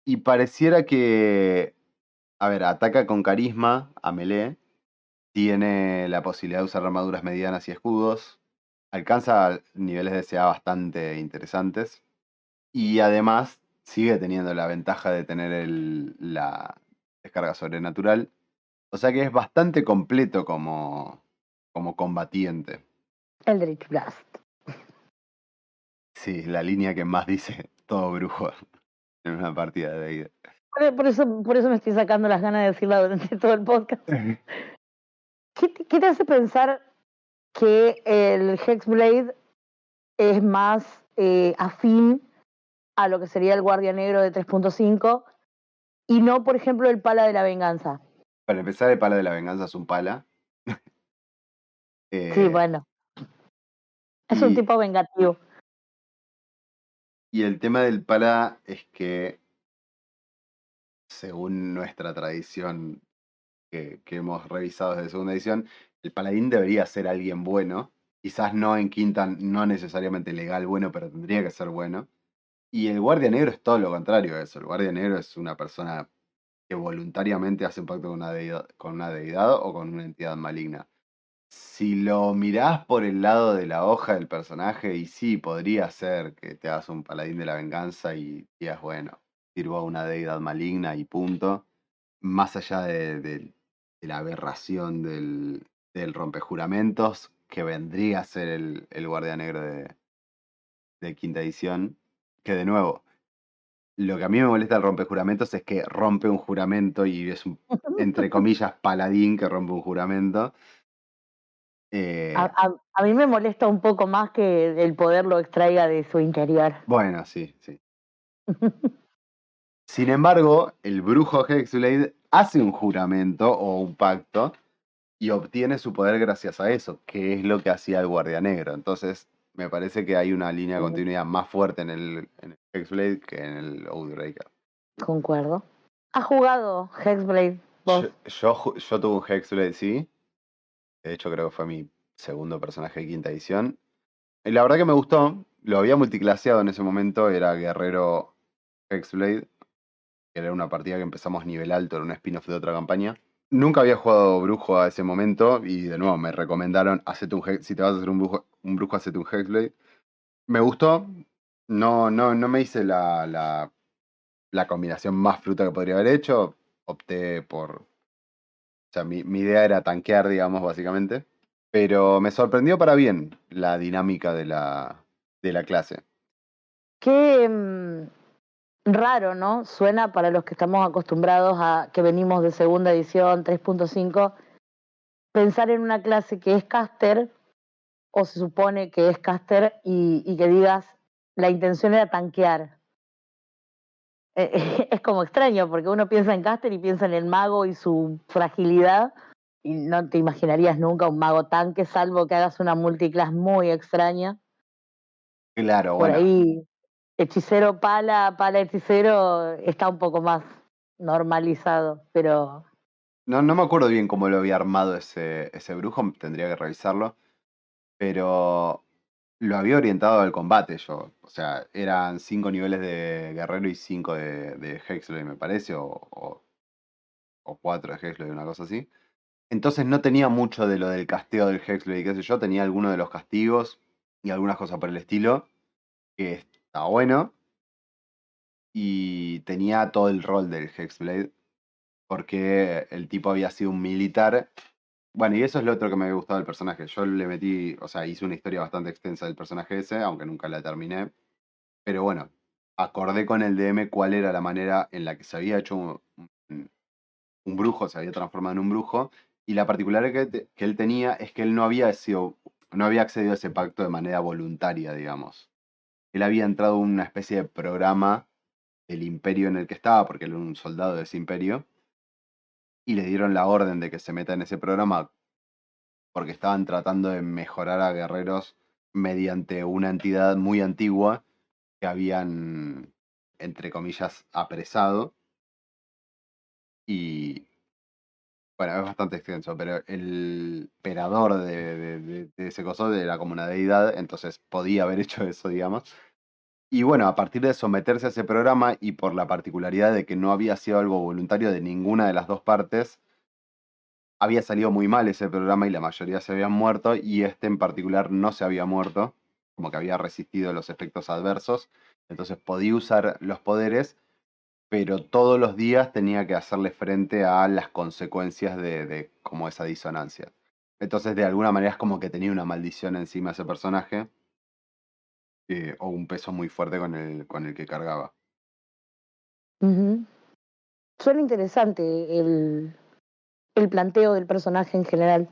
Y pareciera que, a ver, ataca con carisma a melee, tiene la posibilidad de usar armaduras medianas y escudos, alcanza niveles de CA bastante interesantes y además sigue teniendo la ventaja de tener la descarga sobrenatural. O sea que es bastante completo como combatiente. Eldritch Blast. Sí, la línea que más dice todo brujo en una partida de ida. Por eso me estoy sacando las ganas de decirla durante todo el podcast. ¿Qué te hace pensar que el Hexblade es más afín a lo que sería el Guardia Negro de 3.5 y no, por ejemplo, el Pala de la Venganza. Para empezar, el pala de la venganza es un pala. Sí, eh, bueno, es un y, tipo vengativo. y el tema del pala es que, según nuestra tradición que hemos revisado desde segunda edición, el paladín debería ser alguien bueno. Quizás no en quinta, no necesariamente legal bueno, pero tendría que ser bueno. Y el guardia negro es todo lo contrario a eso. El guardia negro es una persona que voluntariamente hace un pacto con una deidad o con una entidad maligna. Si lo mirás por el lado de la hoja del personaje, y sí, podría ser que te hagas un paladín de la venganza y digas, bueno, sirvo a una deidad maligna y punto. Más allá de la aberración del rompejuramentos, que vendría a ser el guardia negro de quinta edición, que de nuevo, lo que a mí me molesta del rompejuramentos es que rompe un juramento y es un, entre comillas, paladín que rompe un juramento. A, Eh, a mí me molesta un poco más que el poder lo extraiga de su interior. bueno, sí, sí. Sin embargo, el brujo Hexblade hace un juramento o un pacto y obtiene su poder gracias a eso, que es lo que hacía el Guardia Negro. Entonces, me parece que hay una línea de continuidad más fuerte en el Hexblade que en el Outbreaker. Concuerdo. ¿Has jugado Hexblade vos? Yo tuve un Hexblade, sí. De hecho, creo que fue mi segundo personaje de quinta edición. Y la verdad que me gustó. Lo había multiclaseado en ese momento. Era Guerrero Hexblade. Que era una partida que empezamos nivel alto, era un spin-off de otra campaña. Nunca había jugado brujo a ese momento. Y de nuevo me recomendaron, si te vas a hacer un brujo, hacete un Hexblade. Me gustó. No me hice la combinación más fruta que podría haber hecho. Opté por. O sea, mi idea era tanquear, digamos, básicamente. Pero me sorprendió para bien la dinámica de la clase. Qué raro, ¿no? Suena para los que estamos acostumbrados a que venimos de segunda edición 3.5, pensar en una clase que es caster o se supone que es caster y que digas la intención era tanquear. Es como extraño porque uno piensa en caster y piensa en el mago y su fragilidad y no te imaginarías nunca un mago tanque salvo que hagas una multiclass muy extraña. Claro, Por bueno. ahí hechicero pala, pala hechicero está un poco más normalizado, pero No me acuerdo bien cómo lo había armado ese brujo, tendría que revisarlo. Pero lo había orientado al combate yo. O sea, eran 5 niveles de guerrero y 5 de Hexblade, me parece, o 4 de Hexblade, una cosa así. Entonces no tenía mucho de lo del casteo del Hexblade, qué sé yo, tenía algunos de los castigos y algunas cosas por el estilo, que está bueno. Y tenía todo el rol del Hexblade, porque el tipo había sido un militar. Bueno, y eso es lo otro que me había gustado del personaje. Yo le metí, o sea, hice una historia bastante extensa del personaje ese, aunque nunca la terminé. Pero bueno, acordé con el DM cuál era la manera en la que se había hecho un brujo, se había transformado en un brujo. Y la particularidad que él tenía es que él no había accedido a ese pacto de manera voluntaria, digamos. Él había entrado en una especie de programa del imperio en el que estaba, porque él era un soldado de ese imperio, y le dieron la orden de que se meta en ese programa porque estaban tratando de mejorar a guerreros mediante una entidad muy antigua que habían, entre comillas, apresado. Y bueno, es bastante extenso, pero el emperador de ese coso era como una deidad, entonces podía haber hecho eso, digamos. Y bueno, a partir de someterse a ese programa y por la particularidad de que no había sido algo voluntario de ninguna de las dos partes, había salido muy mal ese programa y la mayoría se habían muerto y este en particular no se había muerto, como que había resistido los efectos adversos, entonces podía usar los poderes, pero todos los días tenía que hacerle frente a las consecuencias de como esa disonancia. Entonces de alguna manera es como que tenía una maldición encima ese personaje, o un peso muy fuerte con el que cargaba. ujú. Suena interesante el planteo del personaje en general.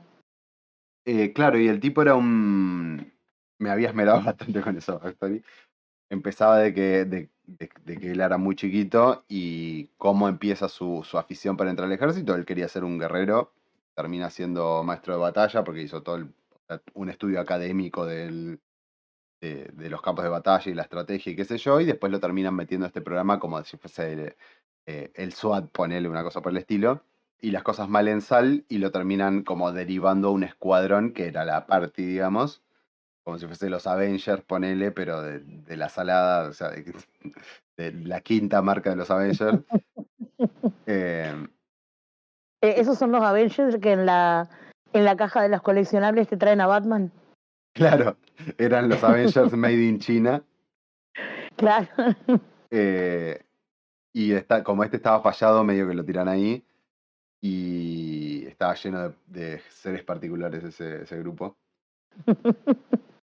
Claro, y el tipo era me había esmerado bastante con esa backstory. Empezaba de que él era muy chiquito y cómo empieza su afición para entrar al ejército. Él quería ser un guerrero, termina siendo maestro de batalla porque hizo un estudio académico de los campos de batalla y la estrategia y qué sé yo, y después lo terminan metiendo a este programa como si fuese el SWAT, ponele una cosa por el estilo, y las cosas mal en sal, y lo terminan como derivando a un escuadrón que era la party, digamos, como si fuese los Avengers, ponele, pero de la salada, o sea, de la quinta marca de los Avengers. Eh, Esos son los Avengers que en la caja de las coleccionables te traen a Batman. claro, eran los Avengers made in China. Claro. eh, y como este estaba fallado, medio que lo tiran ahí. Y estaba lleno de seres particulares ese grupo.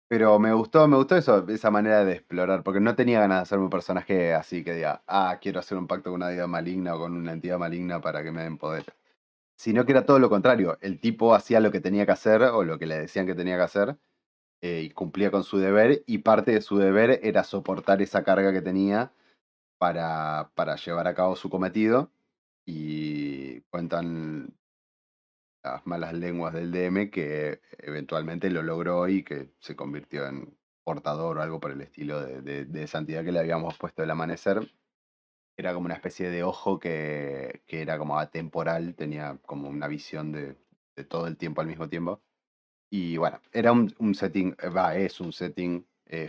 Pero me gustó eso, esa manera de explorar, porque no tenía ganas de hacerme un personaje así que diga, quiero hacer un pacto con una deidad maligna o con una entidad maligna para que me den poder. Sino que era todo lo contrario, el tipo hacía lo que tenía que hacer o lo que le decían que tenía que hacer y cumplía con su deber y parte de su deber era soportar esa carga que tenía para llevar a cabo su cometido y cuentan las malas lenguas del DM que eventualmente lo logró y que se convirtió en portador o algo por el estilo de esa entidad que le habíamos puesto el amanecer. Era como una especie de ojo que era como atemporal, tenía como una visión de todo el tiempo al mismo tiempo. Y bueno, era un setting, es un setting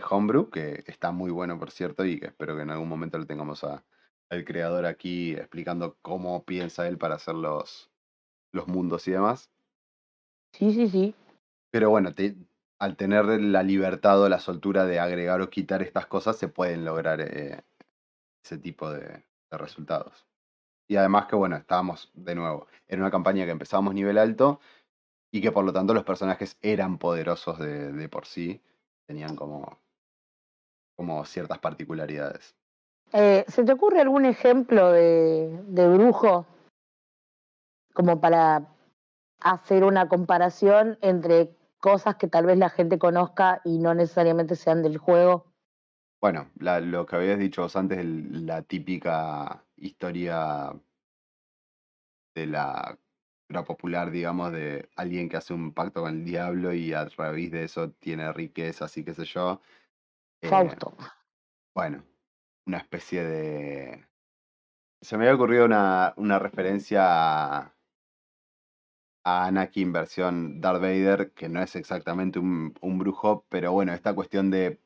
homebrew que está muy bueno, por cierto, y que espero que en algún momento lo tengamos al creador aquí explicando cómo piensa él para hacer los mundos y demás. Sí, sí, sí. Pero bueno, al tener la libertad o la soltura de agregar o quitar estas cosas, se pueden lograr ese tipo de resultados. Y además que, bueno, estábamos de nuevo en una campaña que empezábamos nivel alto y que por lo tanto los personajes eran poderosos de por sí, tenían como ciertas particularidades. ¿Se te ocurre algún ejemplo de brujo como para hacer una comparación entre cosas que tal vez la gente conozca y no necesariamente sean del juego? Bueno, lo que habías dicho vos antes, la típica historia de la cultura popular, digamos, de alguien que hace un pacto con el diablo y a través de eso tiene riquezas y qué sé yo. Eh, Fausto. bueno, una especie de... Se me había ocurrido una referencia a Anakin versión Darth Vader, que no es exactamente un brujo, pero bueno, esta cuestión de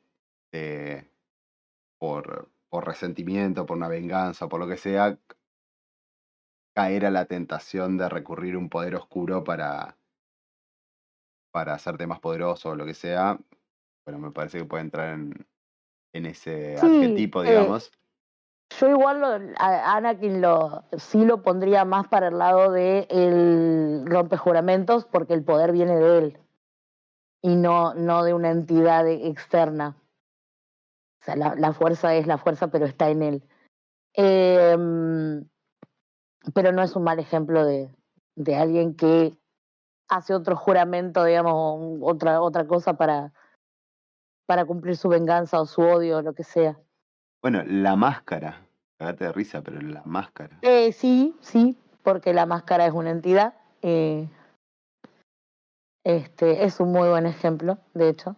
por resentimiento, por una venganza, por lo que sea, caer a la tentación de recurrir a un poder oscuro para hacerte más poderoso o lo que sea. Bueno, me parece que puede entrar en ese Sí, arquetipo, digamos. yo igual a Anakin sí lo pondría más para el lado de el rompejuramentos porque el poder viene de él y no de una entidad externa. O sea, la fuerza es la fuerza, pero está en él. Em, pero no es un mal ejemplo de alguien que hace otro juramento, digamos, otra cosa para cumplir su venganza o su odio o lo que sea. Bueno, la máscara. Cagate de risa, pero la máscara. Sí, sí, porque la máscara es una entidad. eh, es un muy buen ejemplo, de hecho.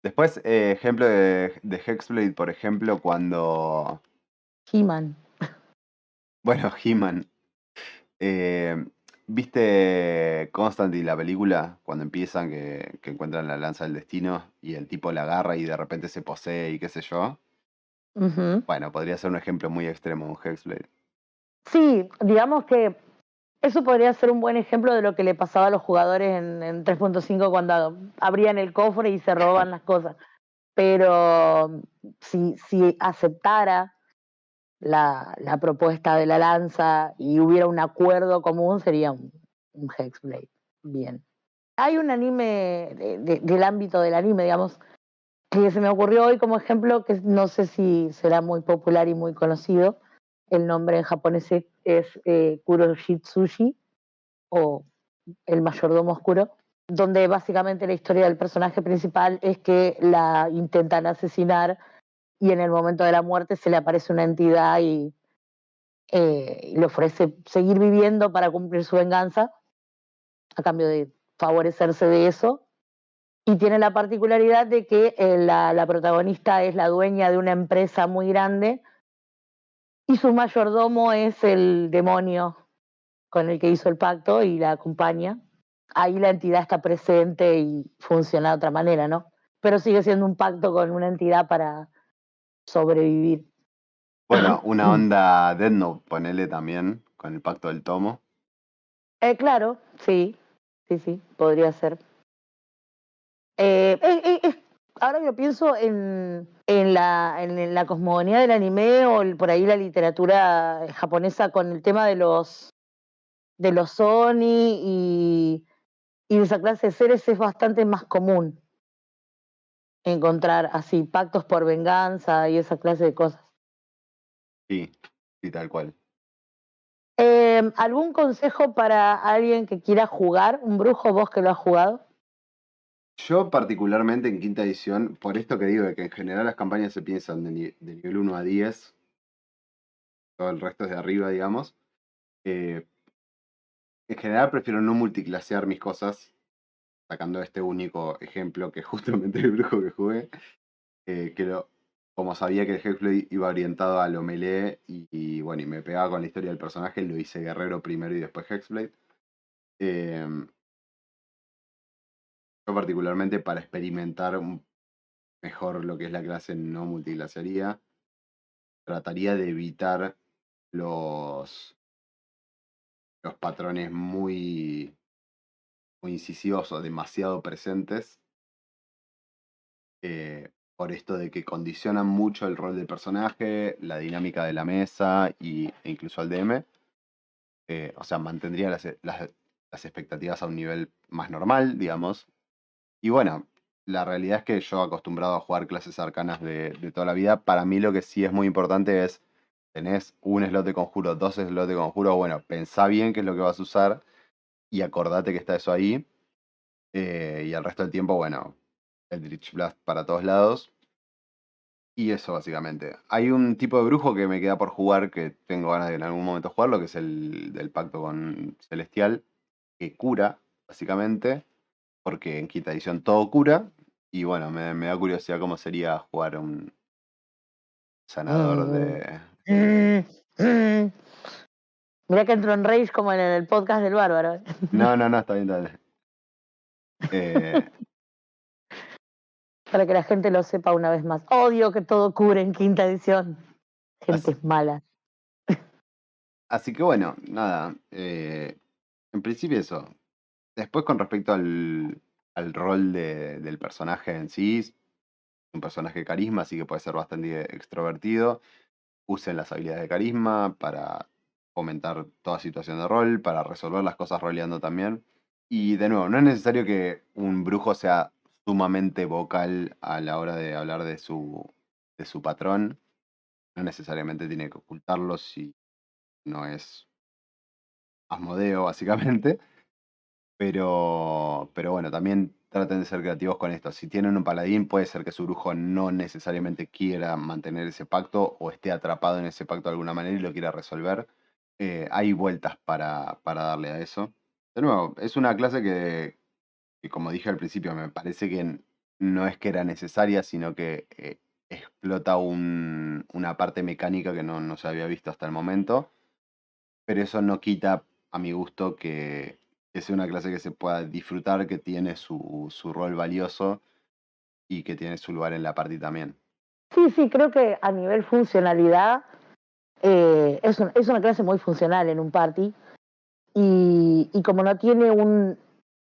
Después, ejemplo de Hexblade, por ejemplo, cuando. He-Man. Bueno, He-Man. eh, ¿Viste Constantine, la película? Cuando empiezan que encuentran la lanza del destino y el tipo la agarra y de repente se posee y qué sé yo. Ujú. Bueno, podría ser un ejemplo muy extremo, un Hexblade. Sí, digamos que eso podría ser un buen ejemplo de lo que le pasaba a los jugadores en 3.5 cuando abrían el cofre y se robaban las cosas. Pero si aceptara la propuesta de la lanza y hubiera un acuerdo común, sería un Hexblade. Bien. Hay un anime del ámbito del anime, digamos, que se me ocurrió hoy como ejemplo, que no sé si será muy popular y muy conocido. El nombre en japonés es Kuroshitsushi o el mayordomo oscuro. donde básicamente la historia del personaje principal es que la intentan asesinar y en el momento de la muerte se le aparece una entidad y le ofrece seguir viviendo para cumplir su venganza a cambio de favorecerse de eso. Y tiene la particularidad de que la protagonista es la dueña de una empresa muy grande y su mayordomo es el demonio con el que hizo el pacto y la acompaña. Ahí la entidad está presente y funciona de otra manera, ¿no? Pero sigue siendo un pacto con una entidad para sobrevivir. Bueno, una onda Death Note, ponele también, con el pacto del tomo. Claro, sí, sí, sí, podría ser. Ahora que lo pienso en la cosmogonía del anime o por ahí la literatura japonesa con el tema de los Oni y de esa clase de seres es bastante más común encontrar así pactos por venganza y esa clase de cosas. Sí, sí, tal cual. ¿Algún consejo para alguien que quiera jugar un brujo, vos que lo has jugado? Yo particularmente en quinta edición, por esto que digo, de que en general las campañas se piensan de nivel 1 a 10, todo el resto es de arriba, digamos. eh, en general prefiero no multiclasear mis cosas, sacando este único ejemplo que justamente el brujo que jugué, que como sabía que el Hexblade iba orientado a lo melee y bueno, y me pegaba con la historia del personaje, lo hice guerrero primero y después Hexblade. Em, yo particularmente para experimentar mejor lo que es la clase no multiclasearía, trataría de evitar los, los patrones muy incisivos o demasiado presentes, por esto de que condicionan mucho el rol del personaje, la dinámica de la mesa e incluso al DM. O sea, mantendría las expectativas a un nivel más normal, digamos. Y bueno, la realidad es que yo acostumbrado a jugar clases arcanas de toda la vida, para mí lo que sí es muy importante es, tenés un slot de conjuro, dos slots de conjuro, bueno, pensá bien qué es lo que vas a usar y acordate que está eso ahí. Y el resto del tiempo, bueno, Eldritch Blast para todos lados. Y eso básicamente. Hay un tipo de brujo que me queda por jugar, que tengo ganas de en algún momento jugarlo, que es el del pacto con Celestial, que cura, básicamente, porque en quinta edición todo cura. Y bueno, me da curiosidad cómo sería jugar un sanador Mm, de... mm, mm. Mirá que entro en rage como en el podcast del Bárbaro. No, no, no, está bien, está bien. Eh, Para que la gente lo sepa una vez más. Odio que todo cubre en quinta edición. Gente as- es mala. así que bueno, nada. En principio eso. Después con respecto al rol del personaje en sí, es un personaje de carisma, así que puede ser bastante extrovertido. Usen las habilidades de carisma para fomentar toda situación de rol, para resolver las cosas roleando también. Y de nuevo, no es necesario que un brujo sea sumamente vocal a la hora de hablar de su patrón. No necesariamente tiene que ocultarlo si no es Asmodeo, básicamente. Pero bueno, también traten de ser creativos con esto. Si tienen un paladín, puede ser que su brujo no necesariamente quiera mantener ese pacto o esté atrapado en ese pacto de alguna manera y lo quiera resolver. Hay vueltas para darle a eso. De nuevo, es una clase que, como dije al principio, me parece que no es que era necesaria, sino que explota una parte mecánica que no se había visto hasta el momento. Pero eso no quita, a mi gusto, que sea una clase que se pueda disfrutar, que tiene su rol valioso y que tiene su lugar en la party también. Sí, sí, creo que a nivel funcionalidad es una clase muy funcional en un party y como no tiene un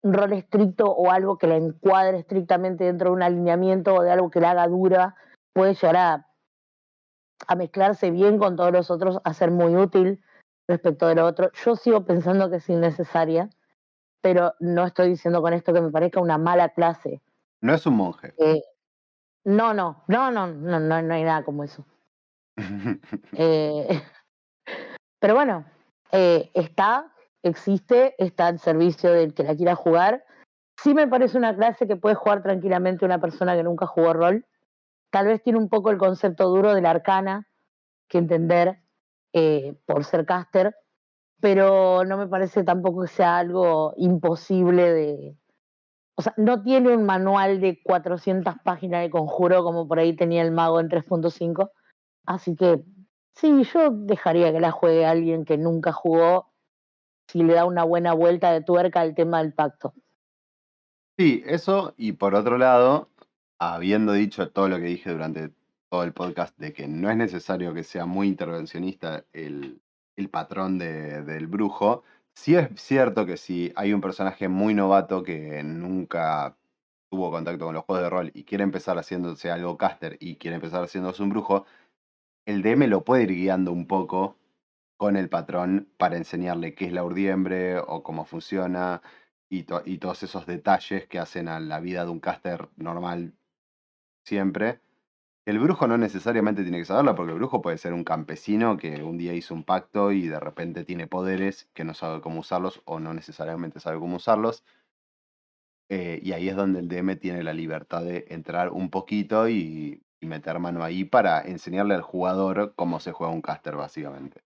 rol estricto o algo que la encuadre estrictamente dentro de un alineamiento o de algo que la haga dura, puede llegar a mezclarse bien con todos los otros, a ser muy útil respecto de lo otro. Yo sigo pensando que es innecesaria, pero no estoy diciendo con esto que me parezca una mala clase. No es un monje. Eh, no hay nada como eso. Eh, pero bueno, existe, está al servicio del que la quiera jugar Sí me parece una clase que puede jugar tranquilamente una persona que nunca jugó rol. Tal vez tiene un poco el concepto duro de la arcana que entender por ser caster, pero no me parece tampoco que sea algo imposible de... O sea, no tiene un manual de 400 páginas de conjuro como por ahí tenía el mago en 3.5, así que sí, yo dejaría que la juegue alguien que nunca jugó si le da una buena vuelta de tuerca al tema del pacto. Sí, eso, y por otro lado, habiendo dicho todo lo que dije durante todo el podcast de que no es necesario que sea muy intervencionista el patrón del brujo, sí es cierto que si hay un personaje muy novato que nunca tuvo contacto con los juegos de rol y quiere empezar haciéndose algo caster y quiere empezar haciéndose un brujo, el DM lo puede ir guiando un poco con el patrón para enseñarle qué es la urdiembre o cómo funciona y todos esos detalles que hacen a la vida de un caster normal siempre. El brujo no necesariamente tiene que saberlo, porque el brujo puede ser un campesino que un día hizo un pacto y de repente tiene poderes que no sabe cómo usarlos o no necesariamente sabe cómo usarlos. Y ahí es donde el DM tiene la libertad de entrar un poquito y meter mano ahí para enseñarle al jugador cómo se juega un caster, básicamente.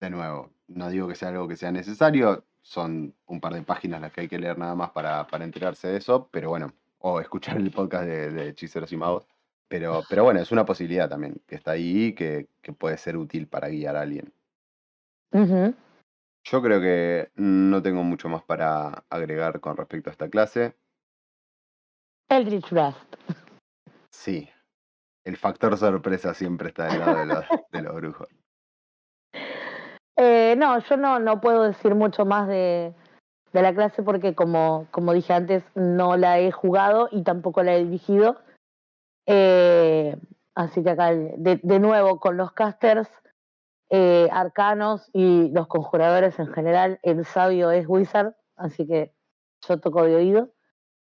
De nuevo, no digo que sea algo que sea necesario, son un par de páginas las que hay que leer nada más para enterarse de eso, pero bueno, o escuchar el podcast de Hechiceros y Magos. Pero bueno, es una posibilidad también, que está ahí, que puede ser útil para guiar a alguien. Ujú. Yo creo que no tengo mucho más para agregar con respecto a esta clase. Eldritch Blast. Sí, el factor sorpresa siempre está del lado de los brujos. No, yo no puedo decir mucho más de la clase porque como dije antes, no la he jugado y tampoco la he dirigido. Eh, Así que acá, de nuevo, con los casters arcanos y los conjuradores en general, el sabio es wizard, así que yo toco de oído.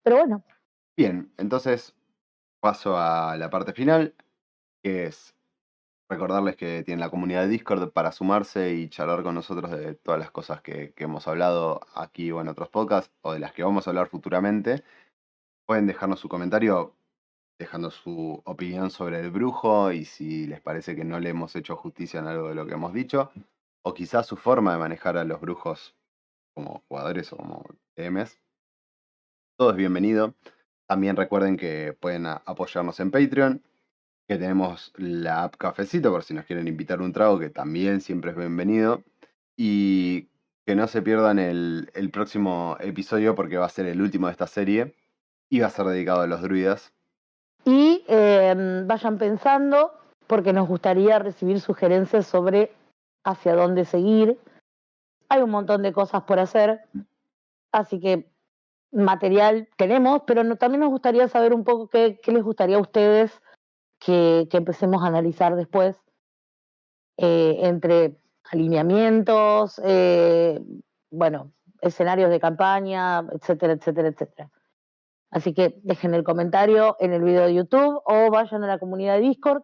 Pero bueno, Bien, entonces paso a la parte final, que es recordarles que tienen la comunidad de Discord para sumarse y charlar con nosotros de todas las cosas que hemos hablado aquí o en otros podcasts, o de las que vamos a hablar futuramente. Pueden dejarnos su comentario, dejando su opinión sobre el brujo y si les parece que no le hemos hecho justicia en algo de lo que hemos dicho, o quizás su forma de manejar a los brujos como jugadores o como DMs. Todo es bienvenido. También recuerden que pueden apoyarnos en Patreon, que tenemos la app Cafecito por si nos quieren invitar un trago, que también siempre es bienvenido. Y que no se pierdan el próximo episodio porque va a ser el último de esta serie y va a ser dedicado a los druidas. y vayan pensando, porque nos gustaría recibir sugerencias sobre hacia dónde seguir. Hay un montón de cosas por hacer, así que material tenemos, pero también nos gustaría saber un poco qué les gustaría a ustedes que empecemos a analizar después, entre alineamientos, bueno, escenarios de campaña, etcétera, etcétera, etcétera. Así que dejen el comentario en el video de YouTube o vayan a la comunidad de Discord.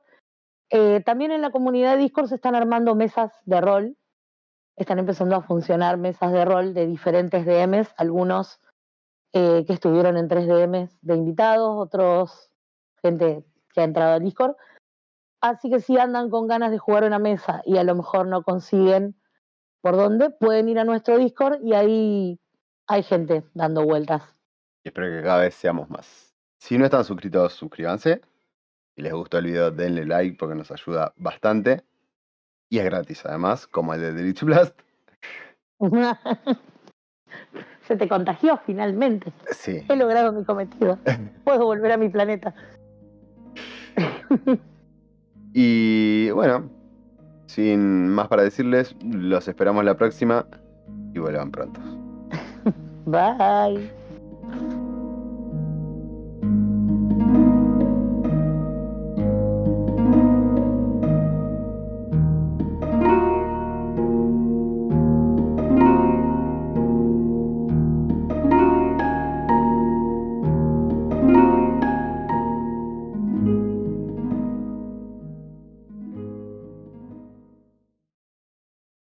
También en la comunidad de Discord se están armando mesas de rol, están empezando a funcionar mesas de rol de diferentes DMs, algunos que estuvieron en 3DMs de invitados, otros gente que ha entrado al Discord. Así que si andan con ganas de jugar una mesa y a lo mejor no consiguen por dónde, pueden ir a nuestro Discord y ahí hay gente dando vueltas. Y espero que cada vez seamos más. Si no están suscritos, suscríbanse. Si les gustó el video, denle like porque nos ayuda bastante. Y es gratis además, como el de Delete Blast. Se te contagió finalmente. Sí. He logrado mi cometido. Puedo volver a mi planeta. Y bueno, sin más para decirles, los esperamos la próxima y vuelvan pronto. Bye.